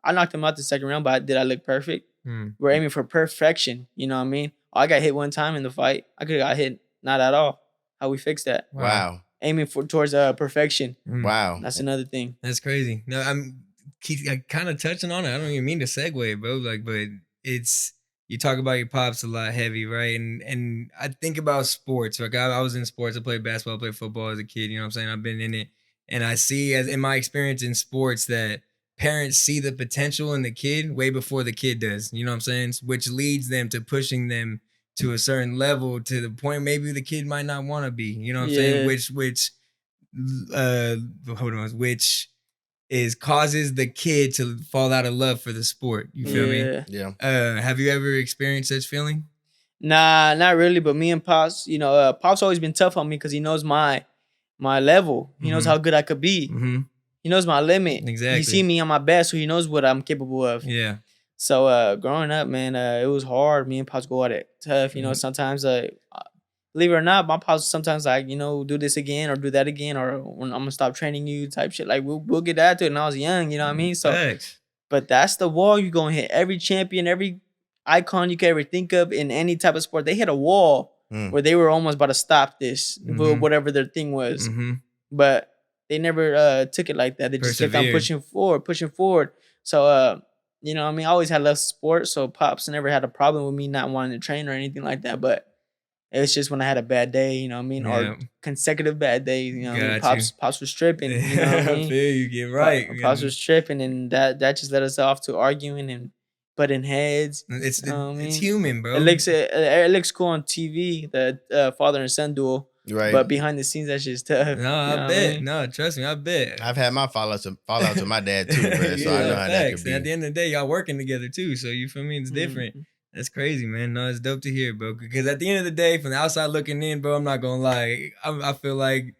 I knocked him out the second round, but did I look perfect? We're aiming for perfection. You know what I mean? Oh, I got hit one time in the fight. I could have got hit not at all. How we fix that? Wow. Aiming towards perfection. Wow. That's another thing. That's crazy. No, I'm kind of touching on it. I don't even mean to segue, bro. Like, but it's you talk about your pops a lot heavy, right? And I think about sports. Like I was in sports. I played basketball, I played football as a kid. You know what I'm saying? I've been in it, and I see as in my experience in sports that parents see the potential in the kid way before the kid does. You know what I'm saying? Which leads them to pushing them to a certain level to the point maybe the kid might not want to be. You know what I'm saying? Which is causes the kid to fall out of love for the sport. You feel me? Yeah. Have you ever experienced such feeling? Nah, not really. But me and Pops, you know, Pops always been tough on me because he knows my level. He knows how good I could be. He knows my limit. Exactly. He see me on my best, so he knows what I'm capable of. Yeah. So growing up, man, it was hard. Me and Pops go at it tough. You know, sometimes believe it or not, my pops sometimes like, you know, do this again or do that again, or when I'm gonna stop training you type shit. Like we'll get that to it. And I was young, you know what I mean? So, Thanks. but that's the wall you're gonna hit. Every champion, every icon you can ever think of in any type of sport, they hit a wall where they were almost about to stop this, whatever their thing was. But they never took it like that. They just kept on pushing forward. So, you know what I mean? I always had love sport, so Pops never had a problem with me not wanting to train or anything like that. But it's just when I had a bad day, you know what I mean? Yeah. Or consecutive bad days, you know what I mean? Got you. Pops was tripping, you know what I I mean? feel you. Get right. Pops was tripping, and that just led us off to arguing and butting heads. It's You know what I it's mean? human, bro. It looks cool on TV, the father and son duel. Right. But behind the scenes, that shit's tough. No, I bet. No, trust me, I bet. I've had my fallouts with my dad too, bro. So I know how that could facts. be. And at the end of the day, y'all working together too. So you feel me? It's different. That's crazy, man. No, it's dope to hear, bro. Because at the end of the day, from the outside looking in, bro, I'm not gonna lie. I feel like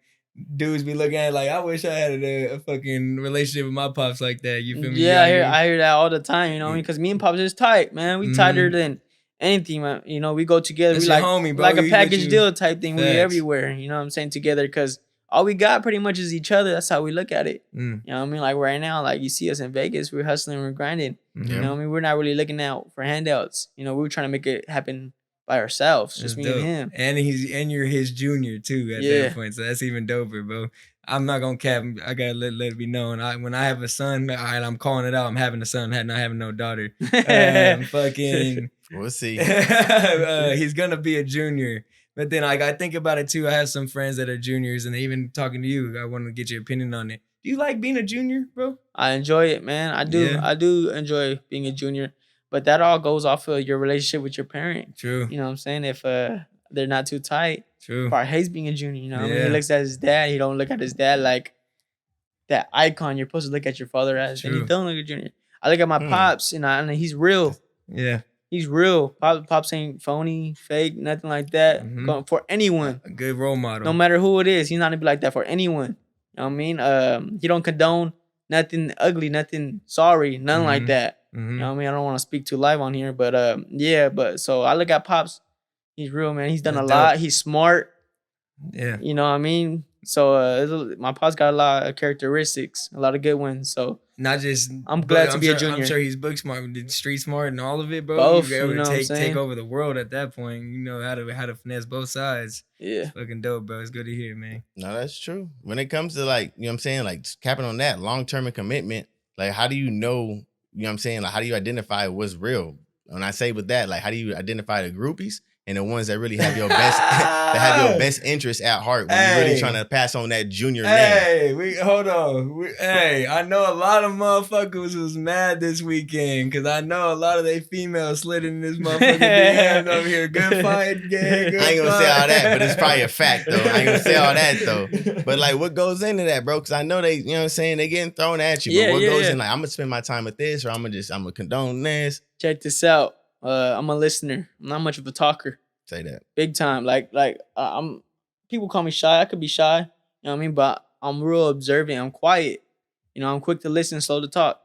dudes be looking at it like, I wish I had a fucking relationship with my pops like that. You feel me? Yeah, I hear that all the time, you know, because me and Pops is tight, man. We tighter Mhm. than anything, man. You know, we go together. That's We your like homie, bro. like a He with package you. deal type thing. We Facts. everywhere, you know what I'm saying, together, because all we got pretty much is each other. That's how we look at it. Mm. You know what I mean? Like right now, like you see us in Vegas, we're hustling, we're grinding. Mhm. You know what I mean? We're not really looking out for handouts. You know, we're trying to make it happen by ourselves, just That's me dope. and him. And you're his junior too at Yeah. that point. So that's even doper, bro. I'm not gonna cap. I gotta let it be known. When I have a son, all right, I'm calling it out. I'm having a son, not having no daughter. Fucking. We'll see. He's gonna be a junior. But then I think about it too. I have some friends that are juniors, and even talking to you, I want to get your opinion on it. Do you like being a junior, bro? I enjoy it, man. I do. Yeah. I do enjoy being a junior, but that all goes off of your relationship with your parent. True. You know what I'm saying? If they're not too tight, True. probably hates being a junior. You know what I mean? He Yeah. looks at his dad. He don't look at his dad like that icon you're supposed to look at your father as, and he True. don't look at junior. I look at my pops, and he's real. Yeah. He's real. Pops ain't phony, fake, nothing like that. Mhm. Going for anyone, A good role model. no matter who it is. He's not gonna be like that for anyone. You know what I mean? He don't condone nothing ugly, nothing sorry, nothing like Mhm. that. Mhm. You know what I mean? I don't want to speak too live on here, but yeah, but so I look at Pops. He's real, man. He's done That's a lot. dope. He's smart. Yeah. You know what I mean? So my Pops got a lot of characteristics, a lot of good ones. So Not just. I'm glad to be a I'm junior. sure he's book smart, street smart, and all of it, bro. Both, You ever you know what I'm take saying? over the world at that point. You know how to finesse both sides. yeah, It's fucking dope, bro. It's good to hear, man. No, that's true. When it comes to like, you know what I'm saying, like capping on that long-term and commitment, like how do you know, you know what I'm saying, like how do you identify what's real? When I say with that, like how do you identify the groupies and the ones that really have your best that have your best interest at heart when you're really Hey. trying to pass on that junior name? Hey, hold on. Hey, I know a lot of motherfuckers was mad this weekend because I know a lot of they females slid in this motherfucking DMs over here. Good fight, gang. Good I ain't gonna say all that, but it's probably a fight. fact though. I ain't gonna say all that though. But like what goes into that, bro? Because I know they, you know what I'm saying, they getting thrown at you. Yeah, but what yeah, goes yeah. in like I'm gonna spend my time with this or I'm gonna condone this. check this out. I'm a listener. I'm not much of a talker. Say that. Big time. I'm. People call me shy. I could be shy. You know what I mean? But I'm real observant. I'm quiet. You know, I'm quick to listen, slow to talk.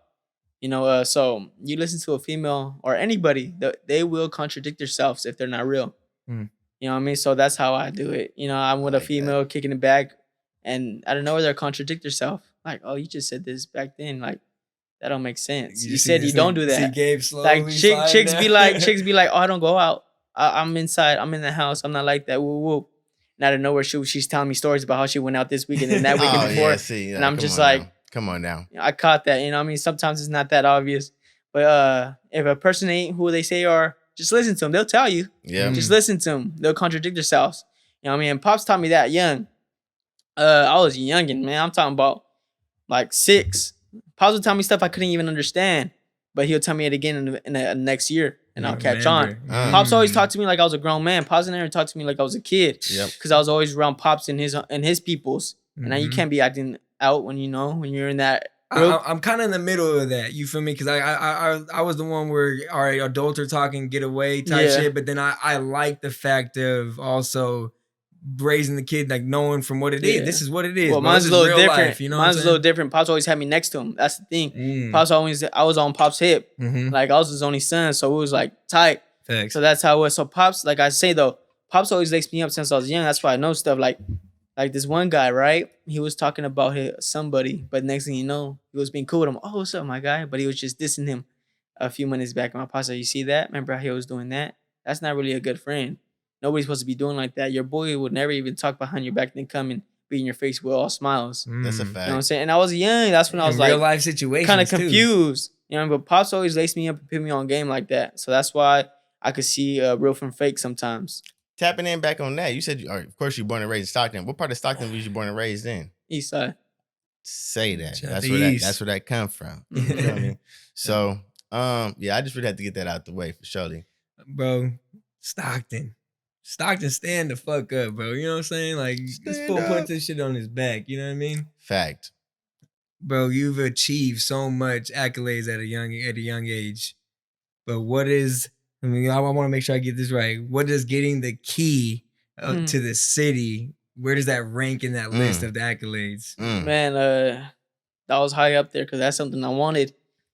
You know, so you listen to a female or anybody, they will contradict themselves if they're not real. Mm. You know what I mean? So that's how I do it. You know, I'm with a Like that. female kicking it back, and I don't know where they'll contradict herself. Like, oh, you just said this back then. Like, that don't make sense. You said you don't do See that. Gabe slowly Like chicks sliding be like, oh, I don't go out. I'm inside. I'm in the house. I'm not like that. Woo woo. And out of nowhere, she's telling me stories about how she went out this weekend and that weekend Oh, before. yeah, see, and I'm come just on like, now. Come on now. I caught that. You know what I mean? Sometimes it's not that obvious. But if a person ain't who they say are, just listen to them. They'll tell you. Yeah. Mm. Just listen to them. They'll contradict themselves. You know what I mean? And Pops taught me that young. I was youngin', man. I'm talking about like 6. Pops would tell me stuff I couldn't even understand. But he'll tell me it again in the next year. And I'll catch on. Pops always talked to me like I was a grown man. Pops never talked to me like I was a kid. Yep. Because I was always around Pops and his peoples. And now you Mhm. can't be acting out when you're in that group. I'm kind of in the middle of that. You feel me? Because I was the one where, all right, adults are talking, get away type Yeah. shit. But then I like the fact of also raising the kid, like knowing from what it is. Yeah. This is what it is. Well, bro. mine's This a is little real different. life, you know Mine's a what little I'm different. Pops always had me next to him. That's the thing. saying? Pops I was on Pops' hip. Mm-hmm. Like I was his only son, so it was like tight. Facts. So that's how it was. So Pops, like I say though, Pops always wakes me up since I was young. That's why I know stuff. Like this one guy, right? He was talking about somebody, but next thing you know, he was being cool with him. Oh, what's up, my guy? But he was just dissing him a few minutes back. And my Pops said, "You see that? Remember how he was doing that? That's not really a good friend. Nobody's supposed to be doing like that. Your boy would never even talk behind your back, then come and be in your face with all smiles." That's a Mm. fact. You know what I'm saying? And I was young. That's when I was In real like life situations, kind of too. confused. You know, but Pops always laced me up and put me on game like that. So that's why I could see real from fake sometimes. Tapping in back on that, you said, of course, you're born and raised in Stockton. What part of Stockton was you born and raised in? East side. Say that. Shout That's to where East. that's where that come from. You know what I mean? So, yeah, I just really had to get that out the way for surely. Bro, Stockton, stand the fuck up, bro. You know what I'm saying? Like, this Stand fool up. put this shit on his back. You know what I mean? Fact. Bro, you've achieved so much accolades at a young age. But what is I mean, I want to make sure I get this right. What does getting the key to the city? Where does that rank in that list of the accolades? Man, that was high up there because that's something I wanted.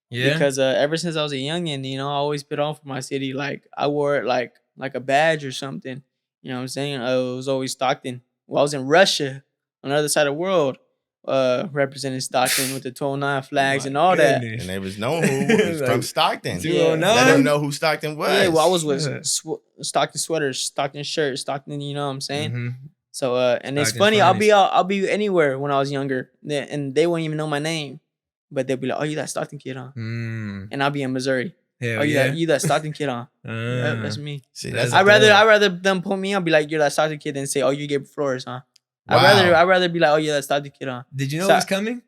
Yeah. Because ever since I was a youngin, you know, I always put on for my city. Like I wore it like a badge or something. You know what I'm saying? It was always Stockton. Well, I was in Russia, on the other side of the world, representing Stockton with the 209 flags and all that. And they was known who was from Stockton. Yeah. Let them know who Stockton was. Yeah, well, I was with Stockton sweaters, Stockton shirts, Stockton. You know what I'm saying? Mm-hmm. So, and it's funny. I'll be anywhere when I was younger, and they wouldn't even know my name, but they'll be like, "Oh, you that Stockton kid, huh?" And I'll be in Missouri. Hell Oh, yeah. You that Stockton kid, huh? That's me. See, I'd rather them pull me up, be like, "You're that Stockton kid," than say, "Oh, you Gabriel Flores, huh?" Wow. I'd rather be like, "Oh, yeah, that Stockton kid, huh?" Did you know it was coming?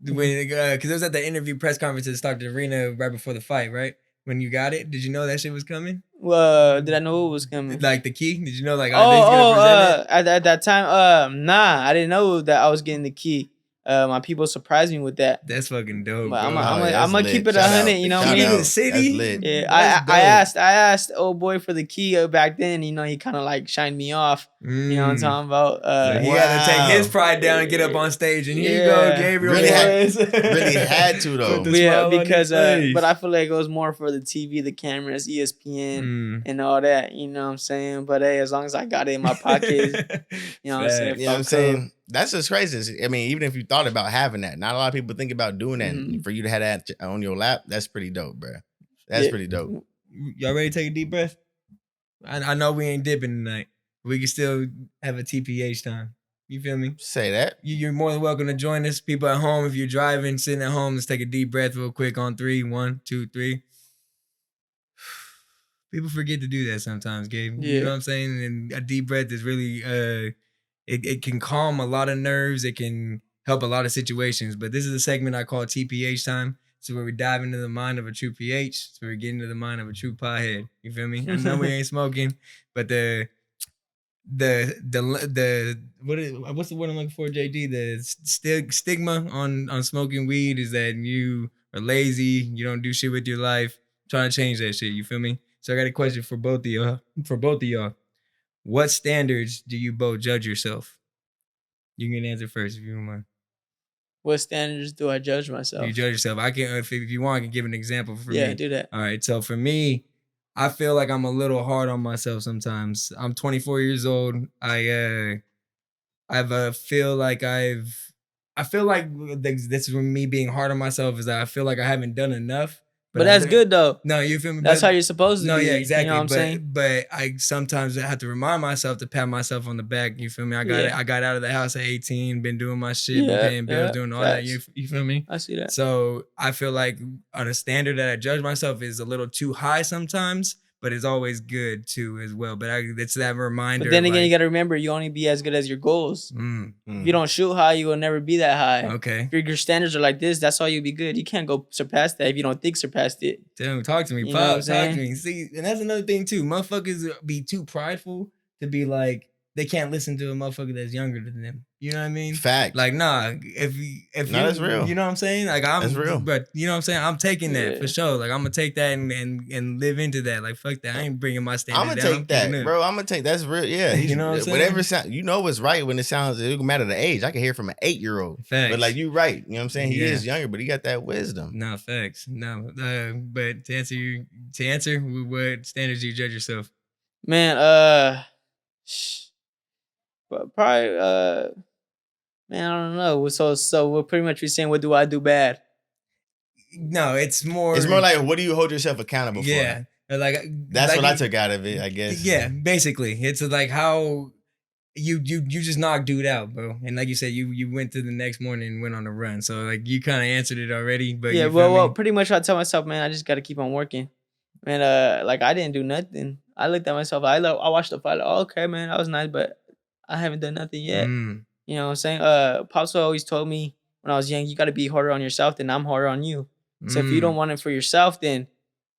When because it was at the interview press conference at Stockton Arena right before the fight, right? When you got it, did you know that shit was coming? Well, did I know it was coming? Like the key? Did you know like at that time, nah, I didn't know that I was getting the key. My people surprised me with that. That's fucking dope. But I'm gonna keep it 100. You know what I mean? The city. Yeah, I asked old boy for the key back then. You know, he kind of like shined me off. You know what I'm talking about? He had to take his pride down and get up on stage. And here you go, Gabriel. Really had to though. Yeah, because but I feel like it was more for the TV, the cameras, ESPN, and all that. You know what I'm saying? But hey, as long as I got it in my pocket, you know what I'm saying? You know what I'm saying? That's just crazy. I mean, even if you thought about having that, not a lot of people think about doing that. For you to have that on your lap, that's pretty dope, bro. That's pretty dope. Y'all ready to take a deep breath? I know we ain't dipping tonight. We can still have a TPH time. You feel me? Say that. You're more than welcome to join us. People at home, if you're driving, sitting at home, let's take a deep breath real quick on 3. 1, 2, 3. People forget to do that sometimes, Gabe. Yeah. You know what I'm saying? And a deep breath is really, it can calm a lot of nerves. It can help a lot of situations. But this is a segment I call TPH time. So where we dive into the mind of a true PH. So we get into the mind of a true pothead. You feel me? I know we ain't smoking, but what's the word I'm looking for, JD? The stigma on smoking weed is that you are lazy, you don't do shit with your life. I'm trying to change that shit. You feel me? So I got a question for both of y'all. What standards do you both judge yourself? You can answer first if you don't mind. What standards do I judge myself? You judge yourself. I can, if you want, I can give an example for me. Yeah, do that. All right. So for me, I feel like I'm a little hard on myself sometimes. I'm 24 years old. I feel like this is me being hard on myself is that I feel like I haven't done enough. But that's good though. No, you feel me? That's how you're supposed to be. No, yeah, exactly. You know what I'm saying? But I sometimes have to remind myself to pat myself on the back. You feel me? I got out of the house at 18, been doing my shit, been paying bills, doing all that. You feel me? I see that. So I feel like on a standard that I judge myself is a little too high sometimes, but it's always good too as well. But it's that reminder. But then again, you got to remember, you only be as good as your goals. If you don't shoot high, you will never be that high. Okay. If your standards are like this, that's all you'll be good. You can't go surpass that if you don't think surpassed it. Damn, talk to me, you know Pop. Talk to me. See, and that's another thing too. Motherfuckers be too prideful to be like, they can't listen to a motherfucker that's younger than them. You know what I mean? Fact. Like, nah, if that's real. You know what I'm saying? Like, that's real. But you know what I'm saying? I'm taking that for sure. Like, I'm gonna take that and live into that. Like, fuck that. I ain't bringing my standard I'm down. gonna take that, bro. I'm gonna take that's real. Yeah, you know what I'm saying? Whatever sound, you know what's right when it sounds. It don't matter the age. I can hear from an 8-year-old. Facts. But like you right. You know what I'm saying? He is younger, but he got that wisdom. No facts. No. But to answer, what standards do you judge yourself? Man, but probably man, I don't know. So we're pretty much saying, what do I do bad? No, it's more like, what do you hold yourself accountable for? Yeah, like that's what I took out of it, I guess. Yeah, basically, it's like how you just knocked dude out, bro. And like you said, you went to the next morning and went on a run. So like you kind of answered it already, but yeah, well, pretty much I tell myself, man, I just got to keep on working. Man, like I didn't do nothing. I looked at myself. I watched the fight. Like, oh, okay, man, that was nice, but I haven't done nothing yet. You know what I'm saying? Pops always told me when I was young, you got to be harder on yourself than I'm harder on you. So if you don't want it for yourself, then,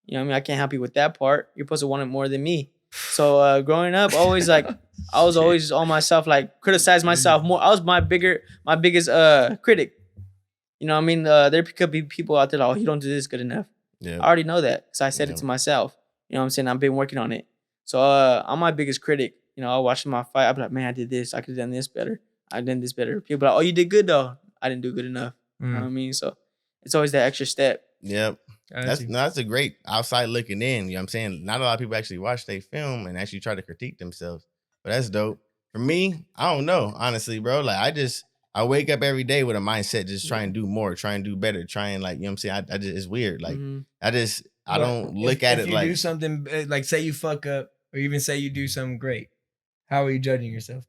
you know what I mean? I can't help you with that part. You're supposed to want it more than me. So growing up, always like, I was always on myself, like criticize myself more. I was my biggest critic. You know what I mean? There could be people out there like, oh, you don't do this good enough. Yeah. I already know that because I said it to myself. You know what I'm saying? I've been working on it. So I'm my biggest critic. You know, I watch my fight. I'll be like, man, I did this. I could have done this better. I've done this better. People are like, oh, you did good though. I didn't do good enough. You know what I mean? So it's always that extra step. Yep. That's a great outside looking in. You know what I'm saying? Not a lot of people actually watch they film and actually try to critique themselves. But that's dope. For me, I don't know, honestly, bro. Like I wake up every day with a mindset just try and do more, try and do better, try and like, you know what I'm saying? I just it's weird. Like I don't look at it like if you do something like say you fuck up or even say you do something great. How are you judging yourself?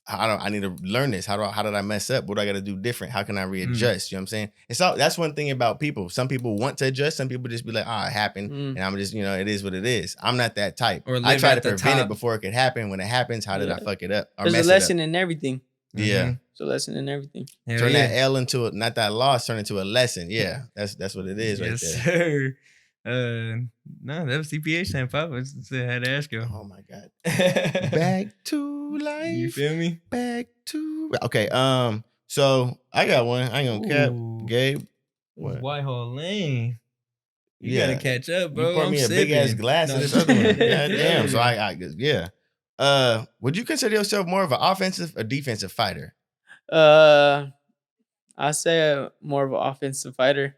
I need to learn this. How did I mess up? What do I got to do different? How can I readjust? You know what I'm saying? That's one thing about people. Some people want to adjust. Some people just be like, it happened. And I'm just, you know, it is what it is. I'm not that type. Or I try to prevent it before it could happen. When it happens, how did I fuck it up? Or There's a lesson in everything. Yeah. There's a lesson in everything. Turn that L into not that loss, turn into a lesson. Yeah. That's what it is right there. Sir. No, that was CPH time, Pop. I had to ask you. Oh my God. Back to life. You feel me? Back to okay. So I got one. I ain't gonna cap. Gabe. Whitehall Lane. You gotta catch up, bro. You pour me a big ass glass of this other one. God damn. So I would you consider yourself more of an offensive or defensive fighter? I say more of an offensive fighter.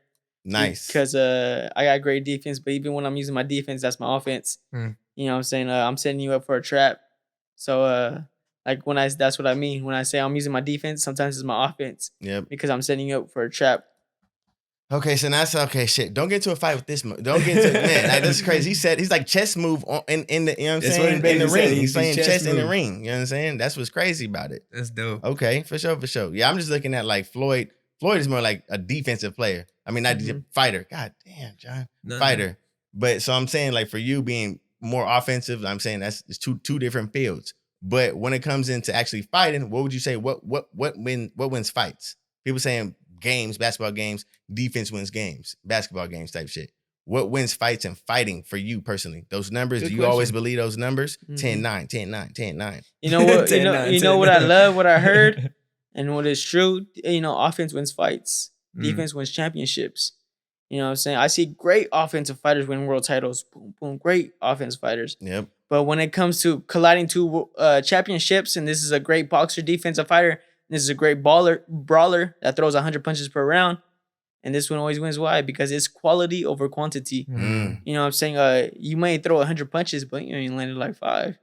Nice. Because I got great defense, but even when I'm using my defense, that's my offense. You know what I'm saying? I'm setting you up for a trap. So like that's what I mean. When I say I'm using my defense, sometimes it's my offense. Yep. Because I'm setting you up for a trap. Okay, so that's okay. Shit, don't get into a fight with this. Don't get into man. Like, this is crazy. He's like chess move in the you know what I'm saying in the ring. He's playing chess in the ring. You know what I'm saying? That's what's crazy about it. That's dope. Okay, for sure. Yeah, I'm just looking at like Floyd. Floyd is more like a defensive player. I mean, not fighter. God damn, John. Fighter. But so I'm saying like for you being more offensive, I'm saying it's two different fields. But when it comes into actually fighting, what would you say? What wins fights? People saying games, basketball games, defense wins games, basketball games type shit. What wins fights and fighting for you personally? Those numbers, do you always believe those numbers? 10-9, 10-9, 10-9. You know what? you know what I love, what I heard, and what is true? You know, offense wins fights. Defense wins championships. You know what I'm saying? I see great offensive fighters win world titles. Boom, boom. Great offensive fighters. Yep. But when it comes to colliding two championships, and this is a great boxer defensive fighter, and this is a great brawler that throws 100 punches per round, and this one always wins. Why? Because it's quality over quantity. You know what I'm saying? You may throw 100 punches, but you ain't landed like 5.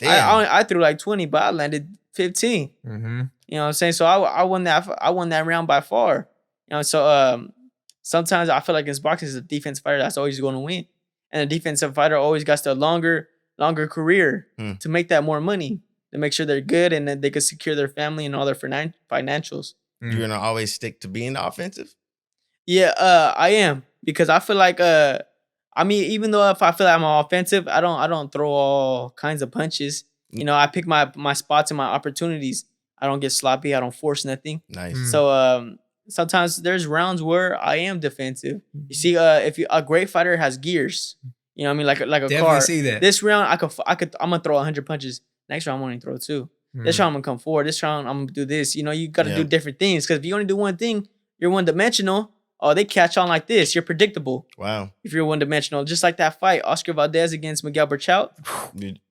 I threw like 20, but I landed 15. You know what I'm saying? So I won that round by far. You know, so sometimes I feel like in boxing, it's a defensive fighter that's always going to win, and a defensive fighter always got the longer career to make that more money, to make sure they're good and then they can secure their family and all their financials. You're gonna always stick to being offensive? Yeah, I am, because I feel like I mean, even though if I feel like I'm offensive, I don't throw all kinds of punches. You know, I pick my spots and my opportunities. I don't get sloppy. I don't force nothing. Nice. So sometimes there's rounds where I am defensive. You see, if a great fighter has gears, you know what I mean, like a Definitely car. See that. This round I'm gonna throw 100 punches. Next round I'm only throw 2. This round I'm gonna come forward. This round I'm gonna do this. You know, you gotta do different things, because if you only do one thing, you're one dimensional. Oh, they catch on like this. You're predictable. Wow. If you're one dimensional, just like that fight, Oscar Valdez against Miguel Berchelt.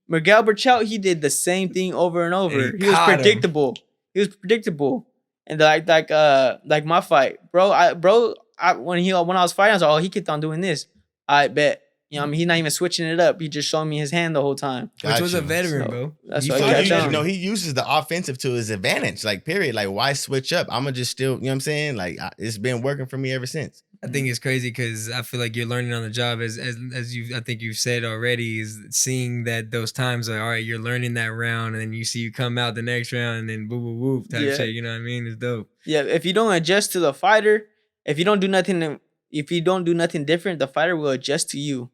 Miguel Berchelt, he did the same thing over and over. He was predictable. He was predictable. And like my fight, bro. When I was fighting, I was like, oh, he kept on doing this. I bet. You know what I mean? He's not even switching it up. He just showing me his hand the whole time. Which was a veteran, bro. That's why I catch on. He uses the offensive to his advantage. Like, period. Like, why switch up? I'm going to just still, you know what I'm saying? Like, it's been working for me ever since. I think it's crazy because I feel like you're learning on the job, as I think you've said already, is seeing that those times are, all right, you're learning that round, and then you see you come out the next round and then whoop type shit. You know what I mean? It's dope. Yeah, if you don't adjust to the fighter, if you don't do nothing different, the fighter will adjust to you.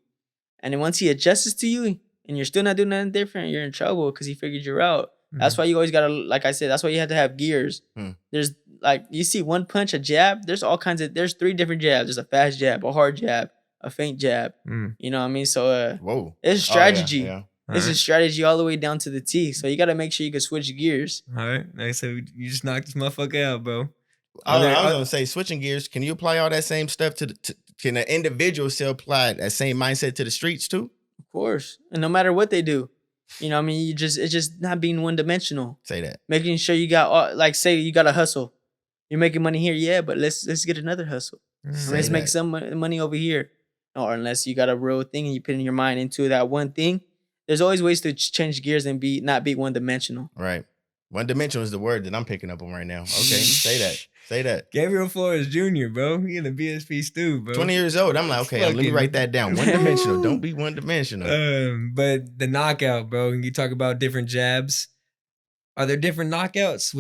And then once he adjusts to you and you're still not doing nothing different, you're in trouble because he figured you out. That's why you always gotta, like I said, that's why you have to have gears. There's like, you see one punch, a jab, there's 3 different jabs. There's a fast jab, a hard jab, a feint jab. You know what I mean? So it's strategy. It's a strategy all the way down to the T. So you gotta make sure you can switch gears. All right. Like I said, you just knocked this motherfucker out, bro. I was gonna say, switching gears, can you apply all that same stuff to can an individual still apply that same mindset to the streets too? Of course. And no matter what they do, you know what I mean? It's just not being one dimensional. Say that. Making sure you got, like, say you got a hustle. You're making money here, yeah, but let's get another hustle. Let's make some money over here. Or unless you got a real thing and you put in your mind into that one thing, there's always ways to change gears and not be one dimensional. Right. One dimensional is the word that I'm picking up on right now. Okay, say that. Say that. Gabriel Flores Jr., bro. He in the BSP stew, bro. 20 years old. I'm like, okay, let me write that down. One dimensional. Don't be one dimensional. But the knockout, bro. You talk about different jabs. Are there different knockouts?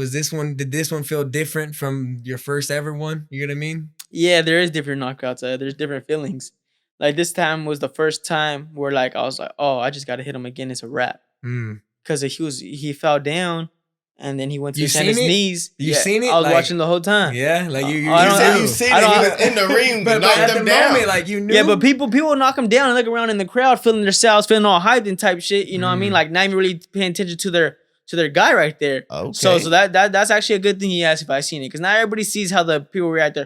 Did this one feel different from your first ever one? You know what I mean? Yeah, there is different knockouts. There's different feelings. Like this time was the first time where like I was like, oh, I just gotta hit him again. It's a wrap. Because he fell down and then he went to his knees. You seen it? I was watching the whole time. Yeah, like you said you seen it. He was in the ring, but knocked him down. Moment, like you knew. Yeah, but people knock him down and look around in the crowd, feeling themselves, feeling all hyped and type shit. You know what I mean? Like not even really paying attention to their guy right there. Okay. So that's actually a good thing he asked if I seen it, because not everybody sees how the people react.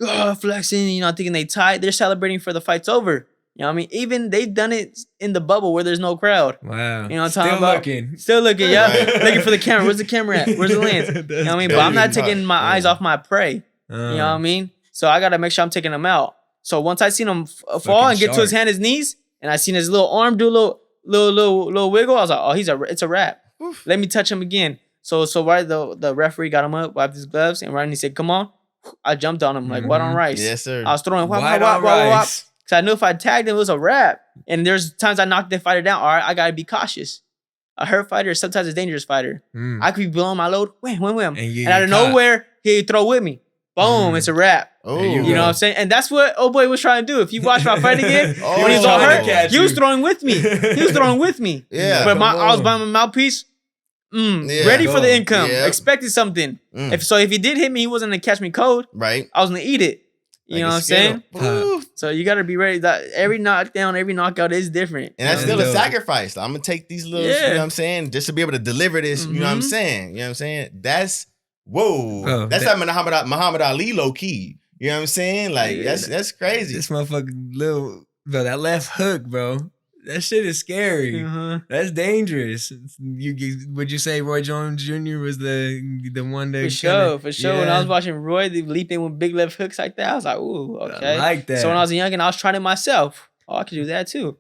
They're flexing, you know, thinking they tied. They're celebrating for the fight's over. You know what I mean? Even they've done it in the bubble where there's no crowd. Wow. You know what I'm talking about? Still looking, yeah. Right. Looking for the camera. Where's the camera at? Where's the lens? You know what I mean? But I'm not taking my eyes off my prey. You know what I mean? So I got to make sure I'm taking him out. So once I seen him fall and get to his knees, and I seen his little arm do a little wiggle, I was like, oh, it's a wrap. Oof. Let me touch him again. So right, the referee got him up, wiped his gloves, and right when he said, come on, I jumped on him like white on rice. Yes, sir. I was throwing wop. Because I knew if I tagged him, it was a wrap. And there's times I knocked the fighter down. All right, I got to be cautious. A hurt fighter is sometimes a dangerous fighter. I could be blowing my load. Wham. And out of nowhere, he'd throw with me. Boom, it's a wrap. Oh, you know what I'm saying? And that's what old boy was trying to do. If you watch my fight again, when he was all hurt, he was throwing with me. Yeah. But I was by my mouthpiece. Ready for the income. Expected something. If he did hit me, he wasn't going to catch me cold. Right. I was going to eat it. You know what I'm saying? So you got to be ready. That every knockdown, every knockout is different. And that's still a sacrifice. I'm going to take these little, you know what I'm saying? Just to be able to deliver this, you know what I'm saying? You know what I'm saying? That's, whoa. That's like Muhammad Ali low key. You know what I'm saying? Like, that's crazy. This motherfucker, bro, that left hook, bro. That shit is scary. That's dangerous. Would you say Roy Jones Jr. was the one that for sure. Yeah. When I was watching Roy leaping with big left hooks like that, I was like, ooh, okay. I like that. So when I was young and I was trying it myself, I could do that too.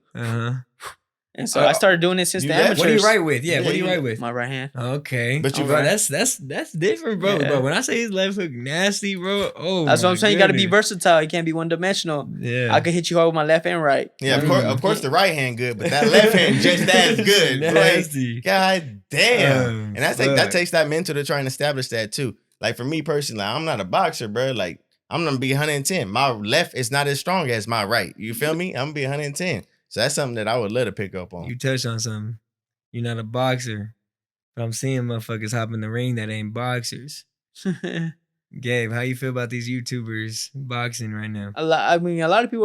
And so I started doing it since the amateurs. What do you write with? Yeah, what do you write with? My right hand. Okay. But that's different, bro. Yeah. Bro, when I say his left hook nasty, bro, that's what I'm saying. You got to be versatile. You can't be one dimensional. Yeah. I could hit you hard with my left and right. Yeah, of course the right hand good, but that left hand just as good. Nasty. Like, God damn. And that takes that mental to try and establish that too. Like for me personally, I'm not a boxer, bro. Like I'm gonna be 110. My left is not as strong as my right. You feel me? I'm gonna be 110. So that's something that I would love to pick up on. You touched on something. You're not a boxer, but I'm seeing motherfuckers hop in the ring that ain't boxers. Gabe, how you feel about these YouTubers boxing right now?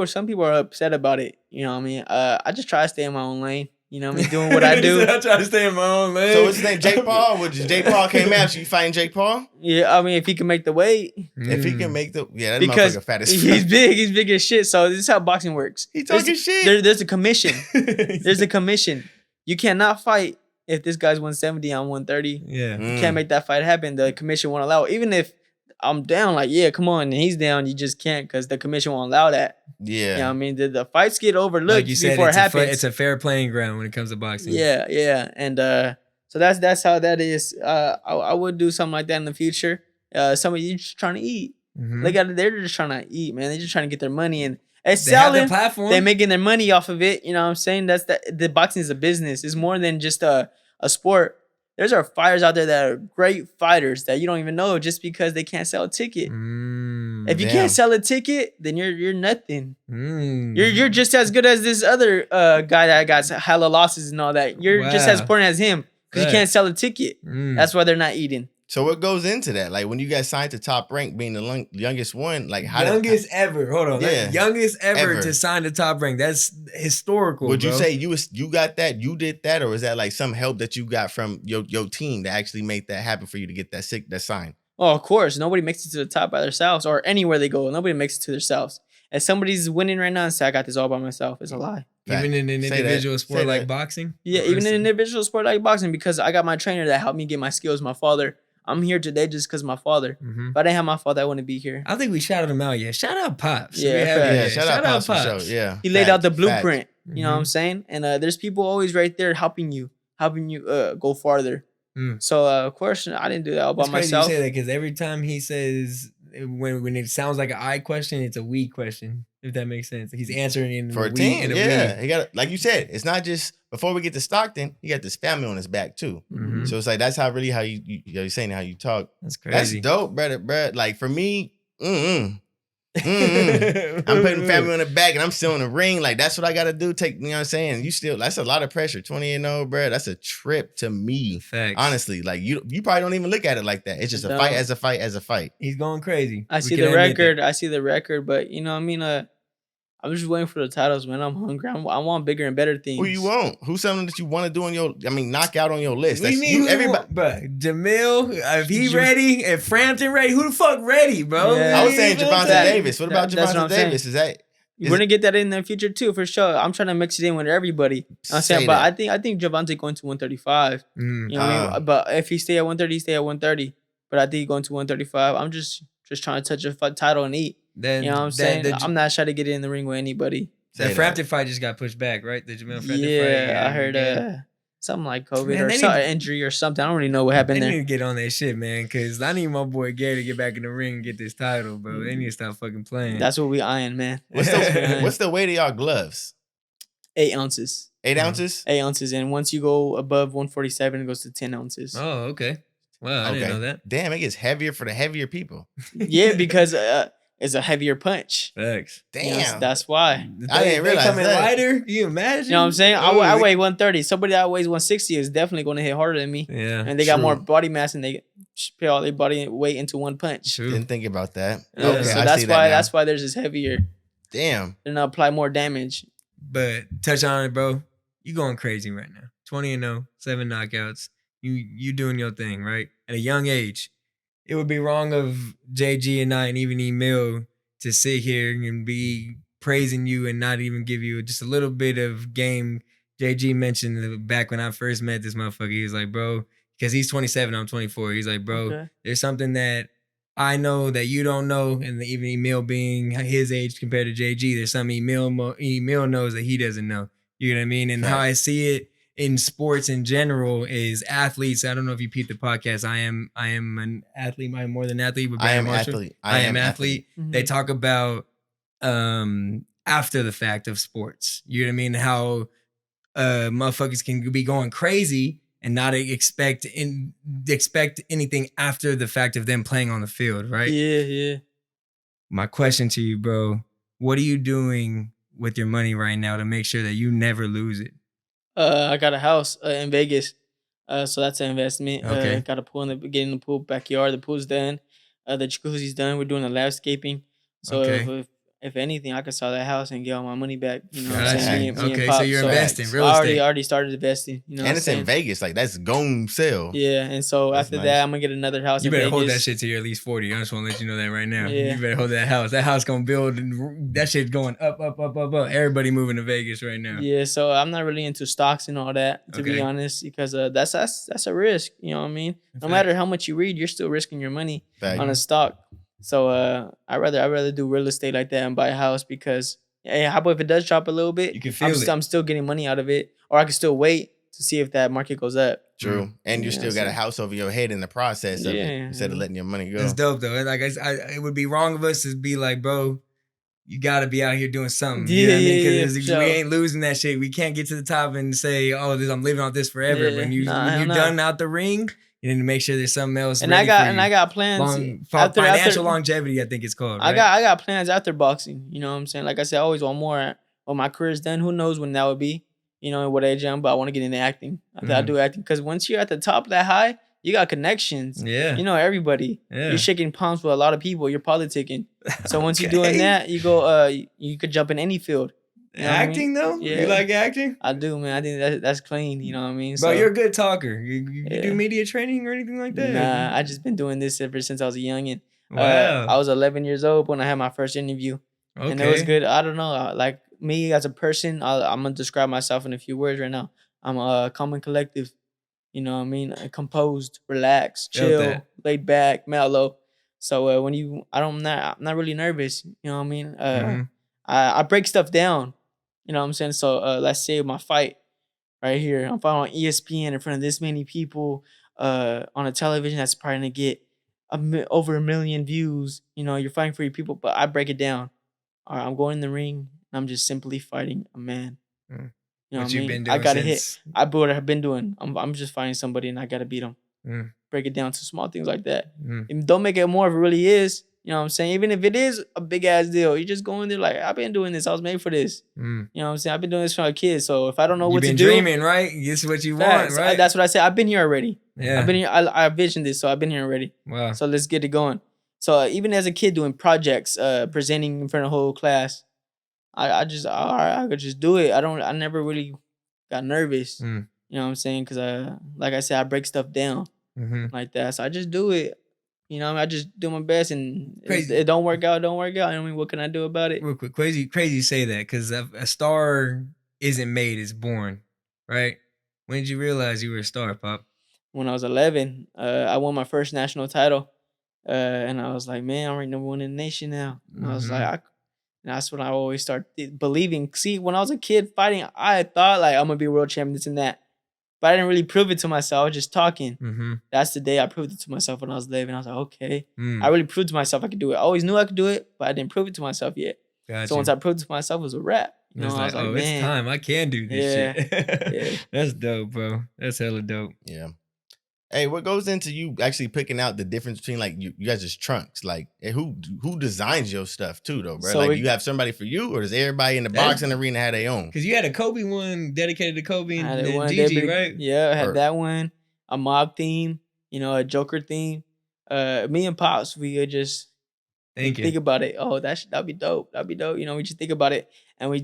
Some people are upset about it. You know what I mean? I just try to stay in my own lane. You know what I mean? Doing what I do. I try to stay in my own lane. So what's his name? Jake Paul? Jake Paul came after you fighting Jake Paul? Yeah, I mean, if he can make the weight. If he can make that because motherfucker fat as fuck. He's big as shit. So this is how boxing works. He talking shit. There's a commission. There's a commission. You cannot fight if this guy's 170, I'm 130. Yeah. You can't make that fight happen. The commission won't allow it. Even if I'm down, like, yeah, come on, and he's down, you just can't because the commission won't allow that. Yeah. You know what I mean? The fights get overlooked like you said, before it happens. It's a fair playing ground when it comes to boxing. Yeah. And so that's how that is. I would do something like that in the future. Some of you just trying to eat. Look at it, they're just trying to eat, man. They're just trying to get their money and it's selling. They have the platform. They're making their money off of it. You know what I'm saying? The boxing is a business. It's more than just a sport. There's fighters out there that are great fighters that you don't even know just because they can't sell a ticket. If you can't sell a ticket, then you're nothing. You're just as good as this other guy that got hella losses and all that. You're just as important as him because you can't sell a ticket. That's why they're not eating. So what goes into that? Like when you guys signed to Top Rank, being the youngest one, like how youngest ever? Hold on, yeah, youngest ever to sign to Top Rank. That's historical. Would you say you got that? You did that, or is that like some help that you got from your team to actually make that happen for you to get that sign? Oh, of course. Nobody makes it to the top by themselves or anywhere they go. Nobody makes it to themselves. If somebody's winning right now and say I got this all by myself, it's a lie. Even in an Say that. individual sport Say like that. boxing? Yeah, Or even in an wrestling? individual sport like boxing, because I got my trainer that helped me get my skills, my father. I'm here today just because my father. Mhm. If I didn't have my father, I wouldn't be here. I don't think we shouted him out yet. Shout out Pops. Yeah, We haven't facts. Yeah, yet. shout out Pops for sure. Yeah. He laid out the Facts. blueprint. Facts. You know what I'm Mhm. saying? And there's people always right there helping you go farther. Mm. So of course I didn't do that all by It's crazy myself. you say that because every time he says when it sounds like an I question, it's a we question. If that makes sense, he's answering in For a we team, in a yeah. He got, like you said, it's not just before we get to Stockton, he got this family on his back too. Mhm. So it's like that's how you're saying how you talk. That's That's crazy. dope, brother. Like for me, I'm putting family on the back and I'm still in the ring. Like that's what I gotta do. You know what I'm saying? That's a lot of pressure. 20-0, bro. That's a trip to me. Facts. Honestly, like you probably don't even look at it like that. It's just a No. fight as a fight as a fight. He's going crazy. I We see can the admit that. record. I see the record, but you know what I mean. I'm just waiting for the titles, man. I'm hungry. I want bigger and better things. Who you want? Who's something that you want to do on your? knock out on your list. What do you mean? Everybody. Bro, Jamil, if he ready, if Frampton ready, who the fuck ready, bro? Yeah. I was saying You know what I'm Javonte saying? Davis. What about That's what Javonte I'm saying. Davis? Is that? We're gonna get that in the future too, for sure. I'm trying to mix it in with everybody. I'm saying, Say but that. I think Javonte going to 135. Mm. You know what I mean? But if he stay at 130, he stay at 130. But I think he's going to 135. I'm just trying to touch a title and eat. Then, You know what I'm saying? I'm not trying to get in the ring with anybody. The Say that. Frampton fight just got pushed back, right? The Jamil Frampton fight. Yeah, I heard again. something like COVID Man, or they some need- injury or something. I don't really know what They happened need there. to get on that shit, man, because I need my boy Gary to get back in the ring and get this title, bro. They need to stop fucking playing. That's what we eyeing, man. What's the weight of y'all gloves? 8 ounces. 8 ounces? 8 ounces. And once you go above 147, it goes to 10 ounces. Oh, okay. Wow, I didn't know that. Damn, it gets heavier for the heavier people. Yeah, because it's a heavier punch. Facts. Damn. You know, that's why. I didn't realize coming that. lighter. Can you imagine? You know what I'm saying? Ooh, I weigh 130. Somebody that weighs 160 is definitely going to hit harder than me. Yeah. And they got True. more body mass and they put all their body weight into one punch. True. Didn't think about that. Yeah, Okay, so I that's see why that now. that's why there's this heavier. Damn. And apply more damage. But touch on it, bro. You going crazy right now. 20-0, 7 knockouts. You doing your thing, right? At a young age. It would be wrong of JG and I and even Emil to sit here and be praising you and not even give you just a little bit of game. JG mentioned back when I first met this motherfucker, he was like, bro, because he's 27, I'm 24. He's like, bro, Okay. there's something that I know that you don't know, and even Emil being his age compared to JG, there's something Emil knows that he doesn't know. You know what I mean? And how I see it in sports in general is athletes. I don't know if you peeped the podcast. I am an athlete. I'm more than an athlete. With I Brandon am Marshall. athlete. I am athlete. Mhm. They talk about after the fact of sports. You know what I mean? How motherfuckers can be going crazy and not expect anything after the fact of them playing on the field, right? Yeah. My question to you, bro, what are you doing with your money right now to make sure that you never lose it? I got a house in Vegas. So that's an investment. Okay. Got a pool getting the pool backyard. The pool's done. The jacuzzi's done. We're doing the landscaping. So Okay. if anything, I could sell that house and get all my money back. You know what I'm Gotcha. saying? Me and Okay, so Pop. you're investing, real I estate. already started investing. You know what And I'm it's in saying? Vegas. Like that's gone sell. Yeah, and so That's after nice. that, I'm gonna get another house. You in better Vegas. hold that shit till you're at least 40. I just want to let you know that right now. Yeah. You better hold that house. That house gonna build. That shit's going up. Everybody moving to Vegas right now. Yeah, so I'm not really into stocks and all that, to be Okay. honest, because that's a risk. You know what I mean? No Fact. matter how much you read, you're still risking your money Fact. on a stock. So I'd rather do real estate like that and buy a house because hey, how about if it does drop a little bit? You can feel it. I'm still getting money out of it, or I can still wait to see if that market goes up. True. And you Yeah, still got so- a house over your head in the process of it Yeah, instead of yeah. letting your money go. That's dope though. Like it would be wrong of us to be like, bro, you gotta be out here doing something. You know what I mean? Yeah, Because for we sure. ain't losing that shit. We can't get to the top and say, oh, I'm living off this forever. Yeah, When you're hell no. done out the ring, you need to make sure there's something else. And ready I for got plans. financial longevity, I think it's called. I Right? got plans after boxing. You know what I'm saying? Like I said, I always want more. When my career's done, who knows when that would be? You know, what age I'm, but I want to get into acting. I Mhm. do acting because once you're at the top that high, you got connections. Yeah. You know everybody. Yeah. You're shaking palms with a lot of people. You're politicking. So once you're Okay. doing that, you go. You could jump in any field. You know what I mean? Acting though? Yeah. You like acting? I do, man. I think that's clean. You know what I mean? Bro, you're a good talker. You Yeah. do media training or anything like that? Nah, I just been doing this ever since I was a youngin. Wow. I was 11 years old when I had my first interview. Okay. And it was good. I don't know. Like me as a person, I'm gonna describe myself in a few words right now. I'm calm and collective. You know what I mean? Composed, relaxed, Felt chill, that. laid back, mellow. So I'm not really nervous. You know what I mean? Mhm. I break stuff down. You know what I'm saying? So let's say my fight right here. I'm fighting on ESPN in front of this many people on a television that's probably gonna get over 1 million views. You know, you're fighting for your people, but I break it down. All right, I'm going in the ring and I'm just simply fighting a man. Mm. You know What what I you mean? been I doing gotta hit. since? I what I've been doing. I'm just fighting somebody and I gotta beat him. Mm. Break it down to small things like that. Mm. And don't make it more if it really is. You know what I'm saying? Even if it is a big ass deal, you just go in there like, I've been doing this. I was made for this. Mm. You know what I'm saying? I've been doing this from a kid. So if I don't know You what to been do, dreaming, right? This is what you want, facts. right? That's what I said. I've been here already. Yeah. I've been here. I envisioned this, so I've been here already. Wow. So let's get it going. So even as a kid doing projects, presenting in front of the whole class, I just I could just do it. I never really got nervous. Mm. You know what I'm saying? Because like I said, I break stuff down Mhm. like that. So I just do it. You know, I just do my best, and if Crazy. it don't work out, don't work out. I mean, what can I do about it? Real quick, crazy you say that because a star isn't made; it's born, right? When did you realize you were a star, Pop? When I was 11, I won my first national title, and I was like, man, I'm ranked #1 in the nation now. And I was like, Mhm. and that's when I always started believing. See, when I was a kid fighting, I thought like I'm gonna be world champion, this and that. But I didn't really prove it to myself. I was just talking. Mhm. That's the day I proved it to myself when I was 11. I was like, okay. Mm. I really proved to myself I could do it. I always knew I could do it, but I didn't prove it to myself yet. Got So you. once I proved it to myself, it was a wrap. You know, It's I was like, it's man, time. I can do this yeah, shit. yeah. That's dope, bro. That's hella dope. Yeah. Hey, what goes into you actually picking out the difference between like you guys' trunks? Like, and who designs your stuff too, though, bro? So like, we- you have somebody for you, or does everybody in the That's- boxing arena have their own? Because you had a Kobe one dedicated to Kobe I had and one Gigi, David- right? Yeah, I had Or- that one, a mob theme, you know, a Joker theme. Me and Pops, we would just Thank you. think about it. Oh, that'd be dope. That'd be dope. You know, we just think about it, and we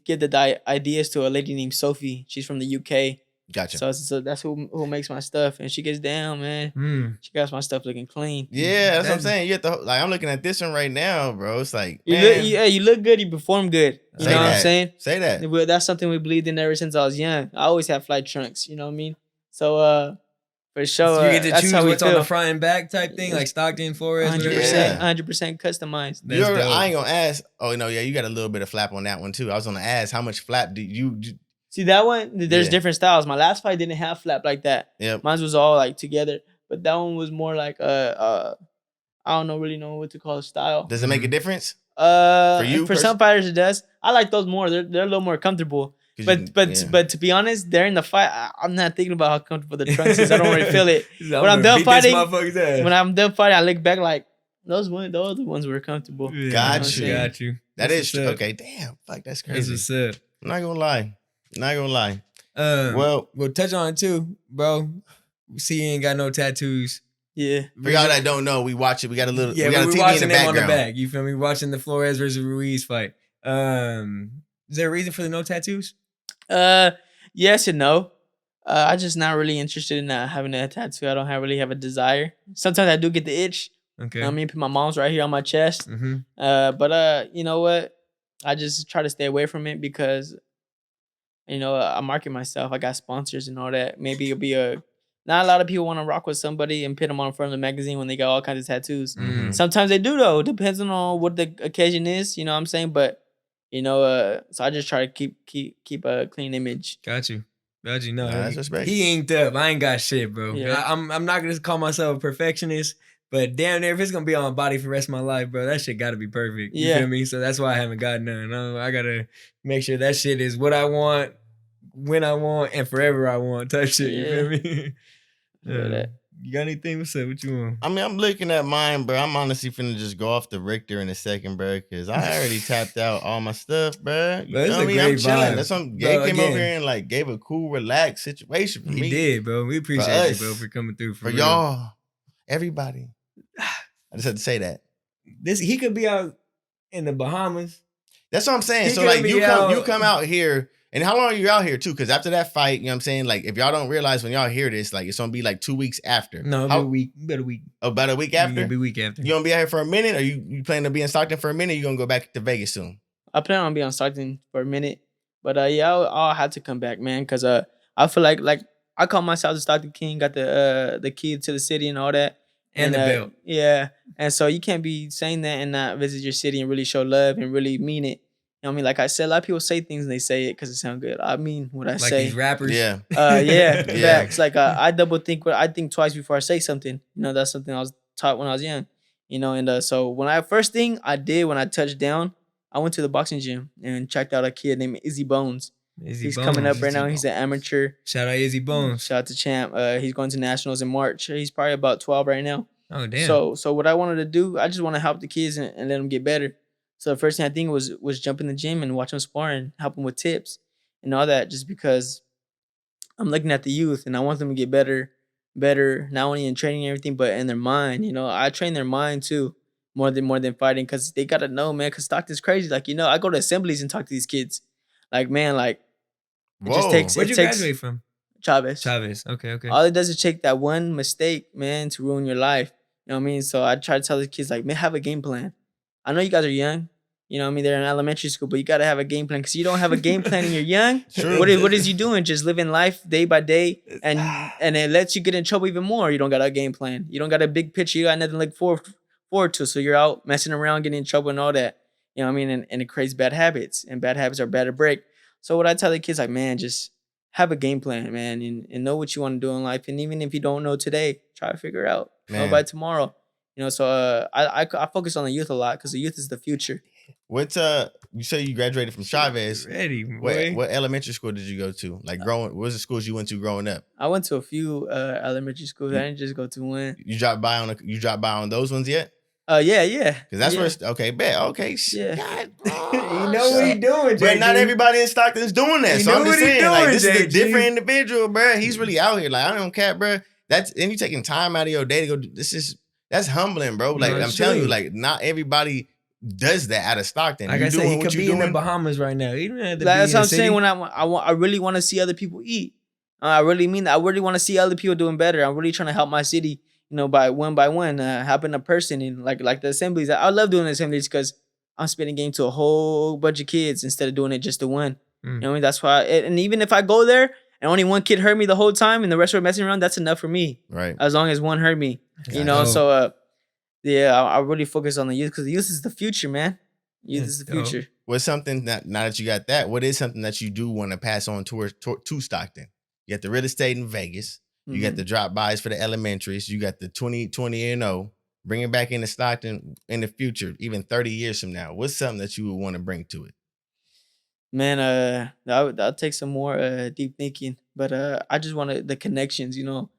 give the ideas to a lady named Sophie. She's from the UK. Gotcha. So that's who makes my stuff, and she gets down, man. Mm. She got my stuff looking clean. Yeah, that's what I'm saying. You have to like. I'm looking at this one right now, bro. It's like, man, You look good. You perform good. You Say know what I'm that. saying? say that. That's something we believed in ever since I was young. I always have flight trunks. You know what I mean? So for sure, So you get to that's choose how we what's on the feel. front and back type thing, like Stockton, Flores, whatever. 100%, Yeah. 100% customized. That's dope. I ain't gonna ask. Oh no, yeah, you got a little bit of flap on that one too. I was gonna ask how much flap do you? See that one? There's Yeah. different styles. My last fight didn't have flap like that. Yep. Mine was all like together, but that one was more like I don't really know what to call a style. Does it make a difference? For you some fighters it does. I like those more. They're a little more comfortable. 'Cause But you can- but to be honest, during the fight, I'm not thinking about how comfortable the trunks is. I don't really feel it. I'm When I'm gonna done beat this fighting, motherfucker's ass. when I'm done fighting, I look back like those other ones were comfortable. Yeah, Got you. Got you. that That's is what's up. okay. Damn, fuck, that's That's crazy. what's up. I'm not gonna lie. Not gonna lie. Well, we'll touch on it too, bro. We see you ain't got no tattoos. Yeah. For y'all that don't know, we watch it. We got a little. Yeah, we got a we're TV watching in the them on the background. back. You feel me? Watching the Flores versus Ruiz fight. Is there a reason for the no tattoos? Yes and no. I just not really interested in having a tattoo. I don't really have a desire. Sometimes I do get the itch. Okay. You know what I mean, my mom's right here on my chest. Mm-hmm. But you know what? I just try to stay away from it because, you know, I market myself. I got sponsors and all that. Maybe it'll be not a lot of people want to rock with somebody and put them on front of the magazine when they got all kinds of tattoos. Mhm. Sometimes they do though. Depends on what the occasion is. You know what I'm saying? But you know, so I just try to keep a clean image. Got you. No, Nah, that's respect. he inked up. I ain't got shit, bro. Yeah. I'm not gonna call myself a perfectionist, but damn near if it's gonna be on my body for the rest of my life, bro, that shit gotta be perfect. You Yeah. feel me? So that's why I haven't gotten none. I gotta make sure that shit is what I want, when I want, and forever I want type shit. You feel me? Feel that. You got anything? What's up? What you want? I mean, I'm looking at mine, bro. I'm honestly finna just go off the Richter in a second, bro, because I already tapped out all my stuff, bro. You Bro, it's feel a me? I'm great chilling. vibe. That's something. Bro, Gabe came over again. here and like gave a cool, relaxed situation for He me. did, bro. We appreciate you, us. bro, for coming through. For real. y'all, everybody. I just had to say that. He could be out in the Bahamas. That's what I'm saying. He So could like be you out- come out here And how long are you out here too? Because after that fight, you know what I'm saying? Like, if y'all don't realize when y'all hear this, like, it's gonna be like 2 weeks after. No, how, about a week. About a week. Oh, about a week after? It'll be a week after. You gonna be out here for a minute, or you plan to be in Stockton for a minute? Or you gonna go back to Vegas soon? I plan on being on Stockton for a minute, but yeah, I'll have to come back, man, because I feel like I call myself the Stockton King, got the key to the city and all that, And the belt. Yeah, and so you can't be saying that and not visit your city and really show love and really mean it. You know what I mean? Like I said, a lot of people say things and they say it because it sounds good. I mean what I Like say. these rappers. Yeah. Yeah, Yeah. facts. Like I double think. I think twice before I say something. You know, that's something I was taught when I was young. You know, and so when I first thing I did when I touched down, I went to the boxing gym and checked out a kid named Izzy Bones. He's coming up right now. He's an amateur. Shout out Izzy Bones. Shout out to Champ. He's going to nationals in March. He's probably about 12 right now. Oh damn. So what I wanted to do, I just want to help the kids and let them get better. So the first thing I think was jump in the gym and watch them spar and help them with tips and all that. Just because I'm looking at the youth and I want them to get better, not only in training and everything, but in their mind. You know, I train their mind too. More than fighting, because they gotta know, man. Because Stockton's crazy. Like, you know, I go to assemblies and talk to these kids. Like, man, like it just takes. Where'd you graduate from? Chavez. Okay. All it does is take that one mistake, man, to ruin your life. You know what I mean? So I try to tell the kids, like, man, have a game plan. I know you guys are young. You know what I mean? They're in elementary school, but you gotta have a game plan. Because you don't have a game plan and you're young. True. What is you doing? Just living life day by day, and it lets you get in trouble even more. You don't got a game plan. You don't got a big picture. You got nothing to look forward to. So you're out messing around, getting in trouble and all that. You know what I mean? And it creates bad habits. And bad habits are bad to break. So what I tell the kids, like, man, just have a game plan, man, and know what you want to do in life. And even if you don't know today, try to figure it out. Know by tomorrow. You know, so I focus on the youth a lot because the youth is the future. What's you say you graduated from Chavez. Ready, boy. What elementary school did you go to? Like what was the schools you went to growing up? I went to a few elementary schools. I didn't just go to one. You dropped by on those ones yet? Yeah. Because that's where bet. Okay, yeah. God, You know what he doing, But JG. not everybody in Stockton's doing that. You So know I'm just what he saying, doing, like, this is a JG. different individual, bro. He's really out here. Like, I don't care, bro. And you taking time out of your day to go do that's humbling, bro. Like, No, I'm telling you, like, not everybody does that out of Stockton. Like I said, he could be in the Bahamas right now. He don't have to That's be what I'm in the saying. city. When I really want to see other people eat. I really mean that. I really want to see other people doing better. I'm really trying to help my city, you know, by one, helping a person in like the assemblies. I love doing the assemblies because I'm spending game to a whole bunch of kids instead of doing it just to one. You know what I mean? That's why. And even if I go there and only one kid heard me the whole time and the rest were messing around, that's enough for me. Right. As long as one heard me, you know. So yeah, I really focus on the youth because the youth is the future, man. Youth is the future. What's something that now that you got that, what is something that you do want to pass on to Stockton? You got the real estate in Vegas. You got the drop bys for the elementaries. You got the 2020 and 0. Bring it back into Stockton in the future, even 30 years from now. What's something that you would want to bring to it? Man, that'll take some more deep thinking. But I just want the connections, you know,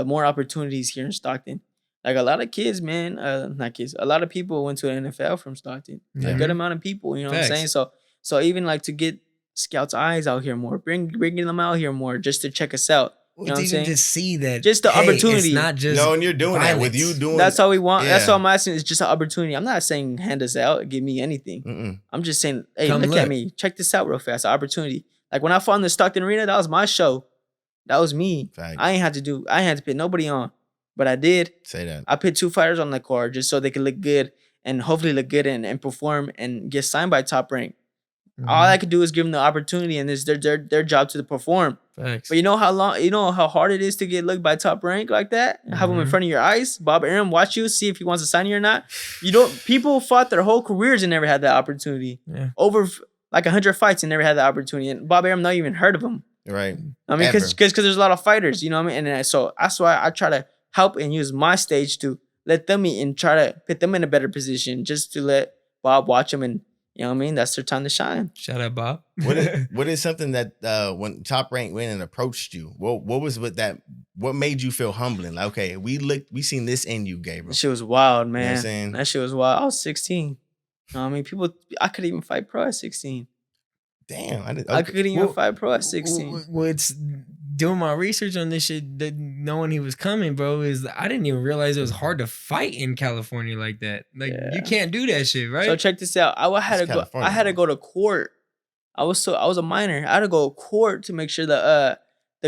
more opportunities here in Stockton. Like a lot of kids, man, not kids. A lot of people went to the NFL from Stockton. A good amount of people, you know what I'm saying? So even like to get scouts' eyes out here more, bringing them out here more, just to check us out. You know what I'm saying? Just see that. Just the opportunity. It's not just. No, and you're doing violence. that with you doing. That's all we want. Yeah. That's all I'm asking. Is just an opportunity. I'm not saying hand us out, give me anything. I'm just saying, hey, look at me. Check this out real fast. An opportunity. Like when I fought in the Stockton Arena, that was my show. That was me. Fact. I ain't had to put nobody on. But I did. Say that. I put 2 fighters on the card just so they could look good and hopefully look good and perform and get signed by Top Rank. All I could do is give them the opportunity, and it's their job to perform. Facts. But you know how hard it is to get looked by Top Rank like that? Have them in front of your eyes. Bob Arum watch you, see if he wants to sign you or not. People fought their whole careers and never had that opportunity. Yeah. Over like 100 fights and never had that opportunity. And Bob Arum not even heard of him. Right. I mean, because there's a lot of fighters, you know what I mean? And so that's why I try to help and use my stage to let them eat and try to put them in a better position just to let Bob watch them, and you know what I mean? That's their time to shine. Shout out, Bob. What is something that when Top Rank went and approached you, what was with that? What made you feel humbling? Like, okay, we seen this in you, Gabriel. That shit was wild, man. You know what I'm saying? That shit was wild. I was 16. You know what I mean? I could even fight pro at 16. Damn. I couldn't even fight pro at 16. Well, it's doing my research on this shit, knowing he was coming, bro, is I didn't even realize it was hard to fight in California like that. Like you can't do that shit, right? So check this out. I had to go to court I was a minor. I had to go to court to make sure the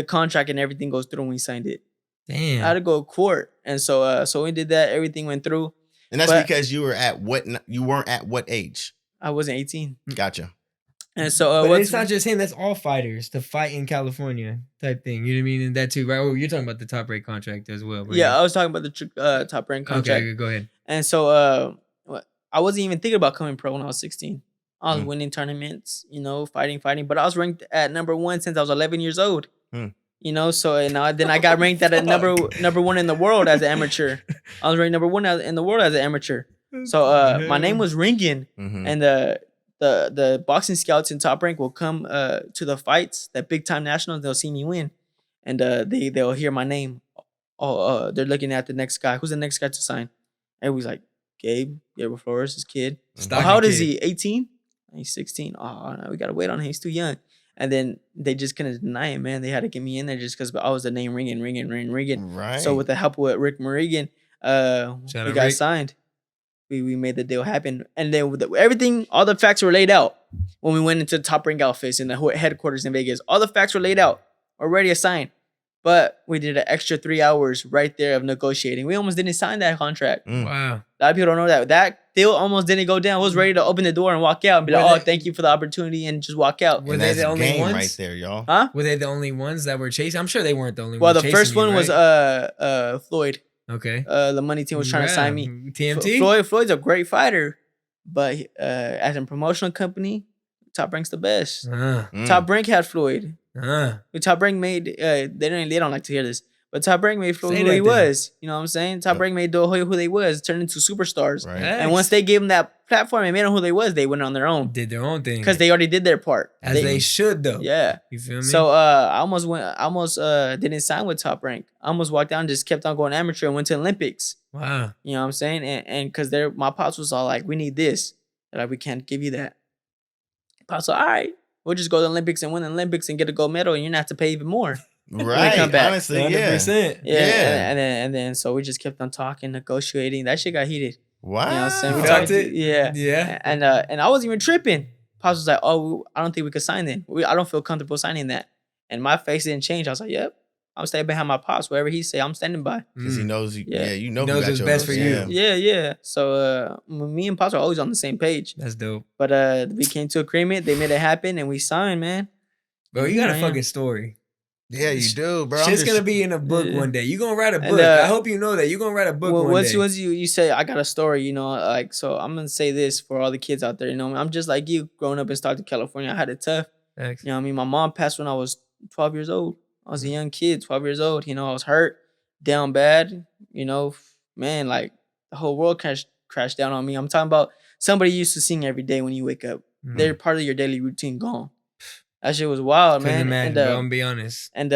contract and everything goes through when we signed it. Damn. I had to go to court, and so we did that. Everything went through. And that's But- because you weren't at what age? I wasn't 18, Gotcha. and so But what's it's not just him. That's all fighters to fight in California type thing. You know what I mean? And that too, right? Oh, you're talking about the top rate contract as well. But yeah. I was talking about the top rank contract, Okay, go ahead. and so I wasn't even thinking about coming pro when I was 16. I was Mm. winning tournaments, fighting, but I was ranked at number 1 since I was 11 years old. Mm. So and then I got ranked at a number 1 in the world as an amateur. I was ranked number 1 in the world as an amateur. So my name was ringing, Mhm. and the boxing scouts in Top Rank will come to the fights, that big time nationals. They'll see me win, and they'll hear my name. They're looking at the next guy. Who's the next guy to sign? Everybody's like, Gabriel Flores, his kid. Stockton How old is kid. he? 18? He's 16. Oh, no, we gotta wait on him. He's too young. And then they just couldn't deny it, man. They had to get me in there just because I was the name ringing. Right. So with the help with Rick Morrigan, we out got Rick. signed. We made the deal happen, and then with everything, all the facts were laid out when we went into the Top Rank office in the headquarters in Vegas. All the facts were laid out, already assigned, but we did an extra 3 hours right there of negotiating. We almost didn't sign that contract. Mm. Wow. A lot of people don't know that. That deal almost didn't go down. I was ready to open the door and walk out and be like, Were "Oh, they- thank you for the opportunity," and just walk out. Were And they that's the only game ones? right there, y'all? Huh? Were they the only ones that were chasing? I'm sure they weren't the only Well, ones. the first chasing you, one was right? Floyd. Okay. The money team was trying to sign me. TMT. Floyd's a great fighter, but as a promotional company, Top Rank's the best. Mm. Top Rank had Floyd. Uh, Top Rank made they don't like to hear this, but Top Rank made Floyd Say who that he then. was. You know what I'm saying? Top Yep. Rank made who they was, turned into superstars. Right. And once they gave them that platform and made them who they was, they went on their own did their own thing because they already did their part. as they should though. Yeah. You feel me? So I almost didn't sign with Top Rank. I almost walked down, just kept on going amateur and went to Olympics. wow. You know what I'm saying? And because my pops was all like, "We need this." They're like, "We can't give you that." Pops like, "All right, we'll just go to the Olympics and win the Olympics and get a gold medal, and you're gonna have to pay even more." Right. come back. Honestly, yeah. 100%. Yeah. Yeah. And then so we just kept on talking, negotiating. That shit got heated. Wow. You know what I'm saying? You We felt talked- it? Yeah. Yeah. And I wasn't even tripping. Pops was like, "Oh, I don't think we could sign then. I don't feel comfortable signing that." And my face didn't change. I was like, "Yep, I'm staying behind my pops. Whatever he say, I'm standing by." Because he knows you. Yeah. Yeah, you know He who knows got what's your best votes. for you. Yeah. Yeah. So me and Pops are always on the same page. That's dope. But we came to agreement. They made it happen, and we signed, man. Bro, you got a Yeah. fucking story. Yeah, you do, bro. I'm Shit's just- gonna be in a book Yeah. one day. You gonna write a And, book. I hope you know that. You gonna write a book one once day. you say I got a story, like, so I'm gonna say this for all the kids out there. I'm just like you, growing up in Stockton, California. I had it tough. Thanks. You know what I mean? My mom passed when I was 12 years old. I was a young kid, 12 years old. I was hurt, down bad. Man, like the whole world crashed down on me. I'm talking about somebody you used to sing every day when you wake up. Mm. They're part of your daily routine gone. That shit was wild, Couldn't man. imagine, And, bro. I'm gonna be honest. and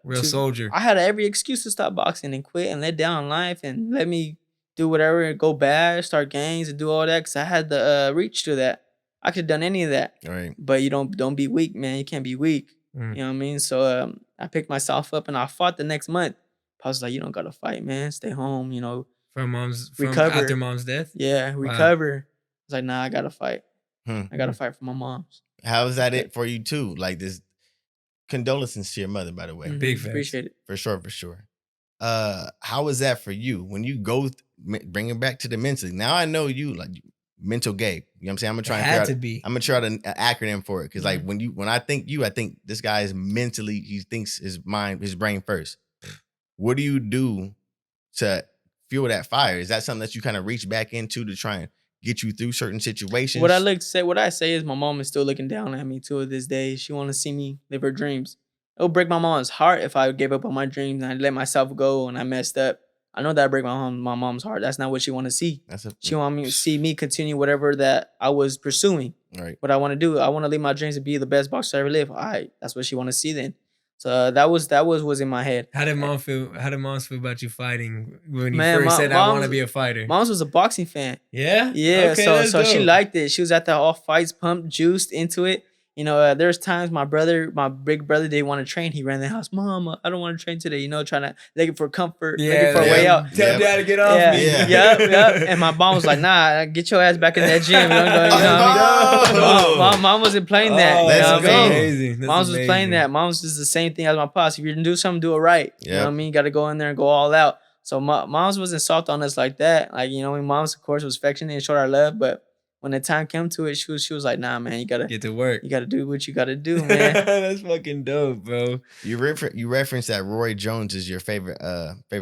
Real soldier. I had every excuse to stop boxing and quit and let down life and let me do whatever and go bad, start gangs and do all that because I had the reach to that. I could have done any of that. Right. But you don't be weak, man. You can't be weak. Mm. You know what I mean? So I picked myself up and I fought the next month. I was like, "You don't gotta fight, man. Stay home, From Recover. after mom's death. Yeah, recover." I was like, "Nah, I gotta fight. Hmm. I gotta fight for my moms." How is that it for you too? Like this. Condolences to your mother, by the way. Mhm, Big facts. appreciate it. For sure. How is that for you when you go bring it back to the mentally? Now I know you like mental Gabe. You know what I'm saying? I'm gonna try It and had figure to out, be. I'm gonna try an acronym for it because like when I think you, I think this guy is mentally. He thinks his brain first. What do you do to fuel that fire? Is that something that you kind of reach back into to try and get you through certain situations? What I say is my mom is still looking down at me to this day. She want to see me live her dreams. It would break my mom's heart if I gave up on my dreams and I let myself go and I messed up. I know that break my mom's heart. That's not what she want to see. She want me to see me continue whatever that I was pursuing. right. What I want to do. I want to live my dreams and be the best boxer I ever live. All right, that's what she want to see then. So that was in my head. How did mom feel? How did moms feel about you fighting when you Man, first said I want to mom's- be a fighter? Mom's was a boxing fan. Yeah. Yeah, Okay, so that's she dope. liked it. She was at the all fights, pumped, juiced into it. There's times my big brother, didn't want to train. He ran in the house, Mom, I don't want to train today. Trying to looking for comfort, looking for a way out. Tell dad to get off me. Yep. And my mom was like, Nah, get your ass back in that gym. Mom wasn't playing that. That's amazing. Moms was playing that. Moms is the same thing as my pops. If you're gonna do something, do it right. You know what I mean? You got to go in there and go all out. So moms wasn't soft on us like that. Like, moms, of course, was affectionate and showed our love, but when the time came to it, she was like, Nah, man, you gotta get to work. You gotta do what you gotta do, man. That's fucking dope, bro. You referenced that Roy Jones is your favorite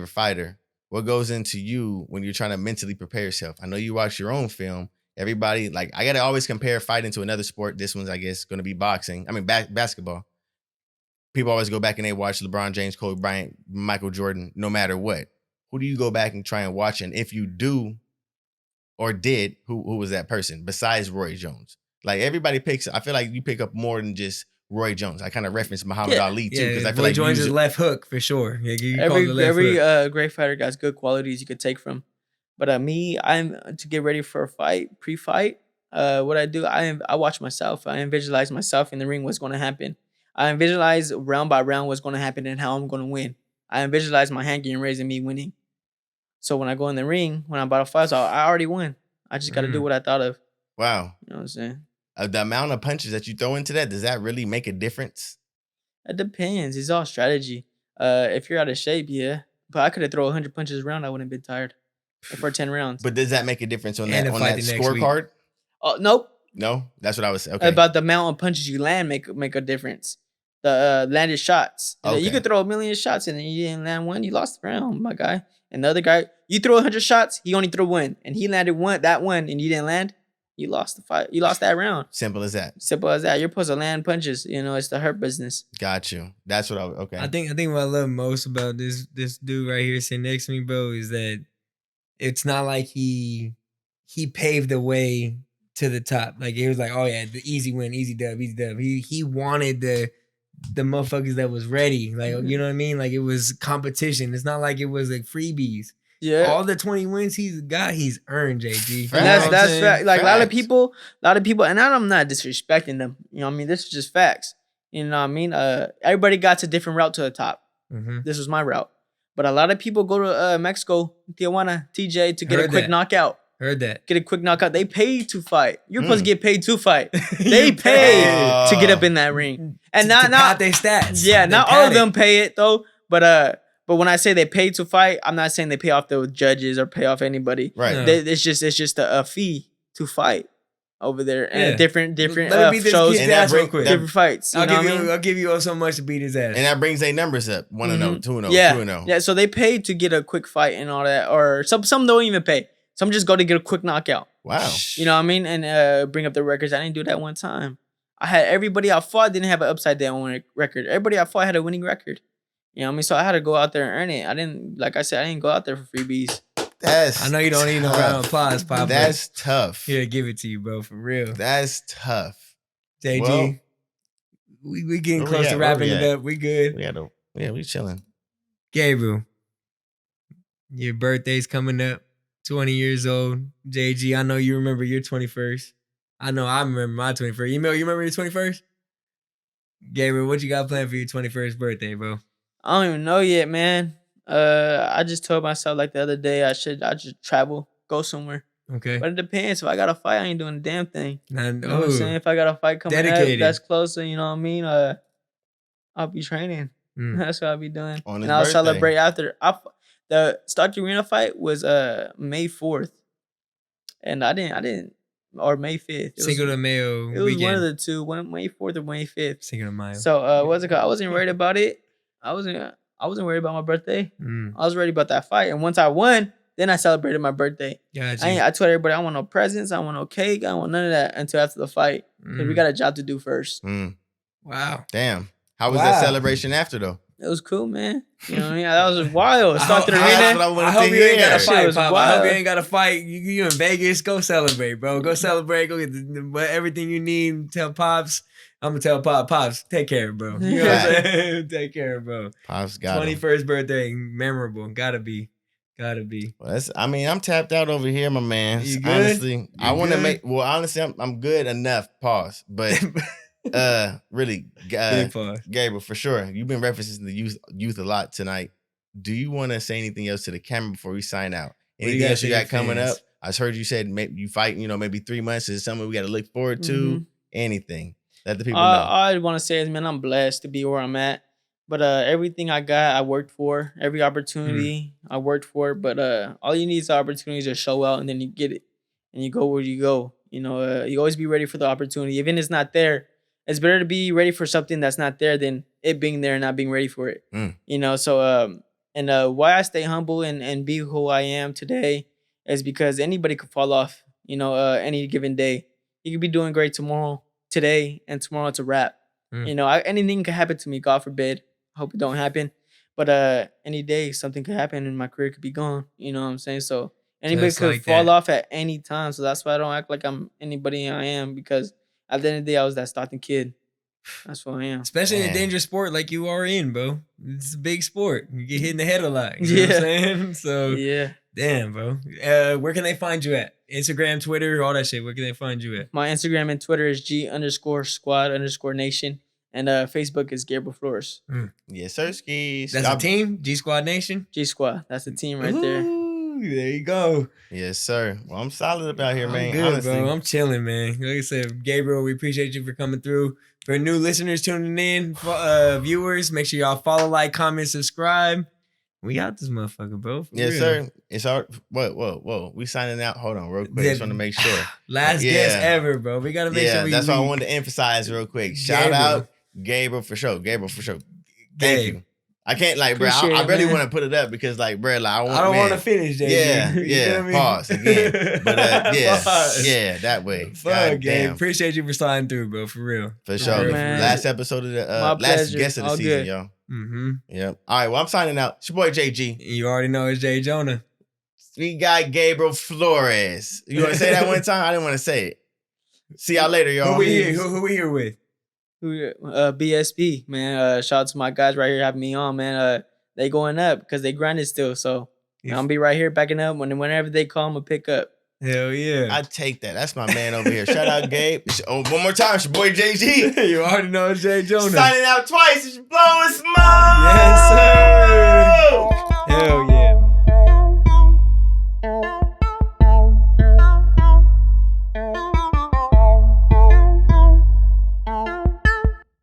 fighter. What goes into you when you're trying to mentally prepare yourself? I know you watch your own film. Everybody, like, I gotta always compare fighting to another sport. This one's, I guess, gonna be boxing. I mean, basketball. People always go back and they watch LeBron James, Kobe Bryant, Michael Jordan, no matter what. Who do you go back and try and watch? And if you do or did, who was that person besides Roy Jones? Like, everybody I feel like you pick up more than just Roy Jones. I kind of referenced Muhammad Ali too, because I feel Roy like Jones is left hook for sure. Every great fighter got good qualities you could take from. But I'm to get ready for a fight, pre-fight. What I do, I watch myself. I visualize myself in the ring, what's going to happen. I visualize round by round what's going to happen and how I'm going to win. I visualize my hand getting raised and me winning. So when I go in the ring, when I'm about to fight, I already win. I just got to do what I thought of. Wow. You know what I'm saying? The amount of punches that you throw into that, does that really make a difference? It depends. It's all strategy. If you're out of shape, yeah. But I could have thrown 100 punches around. I wouldn't have been tired for 10 rounds. But does that make a difference on that scorecard? Oh, nope. No? That's what I was saying. Okay. About the amount of punches you land make a difference. The landed shots. Okay. You could throw 1,000,000 shots and you didn't land one. You lost the round, my guy. And the other guy, you throw 100 shots, he only threw one. And he landed that one, and you didn't land. You lost the fight. You lost that round. Simple as that. You're supposed to land punches. It's the hurt business. Got you. That's what okay. I think what I love most about this dude right here sitting next to me, bro, is that it's not like he paved the way to the top. Like, it was like, oh yeah, the easy win, easy dub. He wanted the motherfuckers that was ready. Like, you know what I mean? Like, it was competition. It's not like it was like freebies. Yeah. All the 20 wins he's got, he's earned, JG. And that's fact. Like, a lot of people, and I'm not disrespecting them. You know what I mean? This is just facts. You know what I mean? Everybody got a different route to the top. Mm-hmm. This was my route. But a lot of people go to Mexico, Tijuana, TJ to get a quick knockout. Heard that. Get a quick knockout. They paid to fight. You're supposed to get paid to fight. They paid to get up in that ring. And not their stats. Yeah, not all of them pay it though. But when I say they pay to fight, I'm not saying they pay off the judges or pay off anybody. Right. No. It's just a fee to fight over there. And different shows and different fights. I'll give you so much to beat his ass. And that brings their numbers up. 1-0, 2-0, yeah. 2-0. Yeah, so they pay to get a quick fight and all that. Or some don't even pay. Some just go to get a quick knockout. Wow. You know what I mean? And bring up the records. I didn't do that one time. I had everybody I fought didn't have an upside down record. Everybody I fought had a winning record. You know what I mean? So I had to go out there and earn it. I didn't go out there for freebies. I know you don't need no round of applause, Papa. That's tough. Here, give it to you, bro, for real. That's tough. JG, well, we getting close to wrapping it up. We good. We chilling. Gabriel, your birthday's coming up. 20 years old. JG, I know you remember your 21st. I know I remember my 21st. You remember your 21st? Gabriel, what you got planned for your 21st birthday, bro? I don't even know yet, man. I just told myself like the other day I should travel, go somewhere. Okay. But it depends. If I got a fight, I ain't doing a damn thing. You know what I'm saying? If I got a fight coming up that's closer, you know what I mean? I'll be training. That's what I'll be doing. And I'll celebrate after. The Stockton Arena fight was May 4th. And I didn't or May 5th. Cinco de Mayo. It was one of the two, May 4th or May 5th. Cinco de Mayo. So what's it called? I wasn't worried about it. I wasn't worried about my birthday. I was worried about that fight. And once I won, then I celebrated my birthday. Gotcha. I told everybody I want no presents, I want no cake, I want none of that until after the fight. Because we got a job to do first. Wow. Damn. How was that celebration after though? It was cool, man. You know what I mean? That was wild. Stockton Arena. I hope you ain't got to fight, Pop. I hope you ain't got to fight. You in Vegas, go celebrate, bro. Go celebrate. Go get everything you need. Tell Pops. I'm going to tell Pops, take care, bro. You know what I'm saying? Take care, bro. Pops got 21st birthday, memorable. Gotta be. Well, I'm tapped out over here, my man. You good? Honestly, I want to honestly, I'm good enough. Pause. But Really, Big pause. Gabriel, for sure. You've been referencing the youth a lot tonight. Do you want to say anything else to the camera before we sign out? What do you Anything gotta else you say to got coming fans? up? I heard you said maybe you fight, maybe 3 months. Is it something we got to look forward to? Mhm. Anything. Let the people know. All I want to say is, man, I'm blessed to be where I'm at. But everything I got, I worked for. Every opportunity I worked for. But all you need is the opportunity to show out, and then you get it, and you go where you go. You always be ready for the opportunity. Even if it's not there, it's better to be ready for something that's not there than it being there and not being ready for it. So why I stay humble and be who I am today is because anybody could fall off. Any given day, you could be doing great today, and tomorrow it's a wrap. Anything could happen to me. God forbid. Hope it don't happen. But any day something could happen and my career could be gone. You know what I'm saying? So anybody Just could like fall that. off at any time. So that's why I don't act like I'm anybody I am, because at the end of the day I was that Stockton kid. That's what I am. Especially in a Man. dangerous sport like you are in, bro. It's a big sport. You get hit in the head a lot. You know what I'm saying? So, Yeah. damn, bro. Where can they find you at? Instagram, Twitter, all that shit. Where can they find you at? My Instagram and Twitter is G_squad_nation. And Facebook is Gabriel Flores. Yes, sir, skis. That's a team? G Squad Nation? G Squad. That's the team right there. Ooh, there you go. Yes, sir. Well, I'm solid up out here, man. I'm good, Honestly. bro. I'm chilling, man. Like I said, Gabriel, we appreciate you for coming through. For new listeners tuning in, viewers, make sure y'all follow, like, comment, subscribe. We got this motherfucker, bro. For Yes, real. sir. It's our whoa. We signing out. Hold on, real quick. Just want to make sure. Last Yeah. guest ever, bro. We gotta make sure we that's why I wanted to emphasize real quick. Shout out Gabriel for sure. Thank you. I can't bro. Appreciate I it, really man. want to put it up because bro, I don't want to finish, JG. Yeah, You yeah. feel me? Pause again. But Pause. that way. Fuck, God Gabe. damn. Appreciate you for sliding through, bro. For real. For sure. real, man. Last episode of the My last pleasure. guest of the All season, good. y'all. Mm-hmm. Yep. All right. Well, I'm signing out. It's your boy JG. You already know it's Jay Jonah. We got Gabriel Flores. You want to say that one time? I didn't want to say it. See y'all later, y'all. Who we here? Who we here with? BSP, man. Shout out to my guys right here having me on, man. They going up because they grinded still. So I'm gonna be right here backing up whenever they call, I'm gonna pick up. Hell yeah. I take that. That's my man over here. Shout out, Gabe. One more time. It's your boy JG. You already know it's Jay Jonah. Signing out twice. It's Blowin smoke. Yes, sir.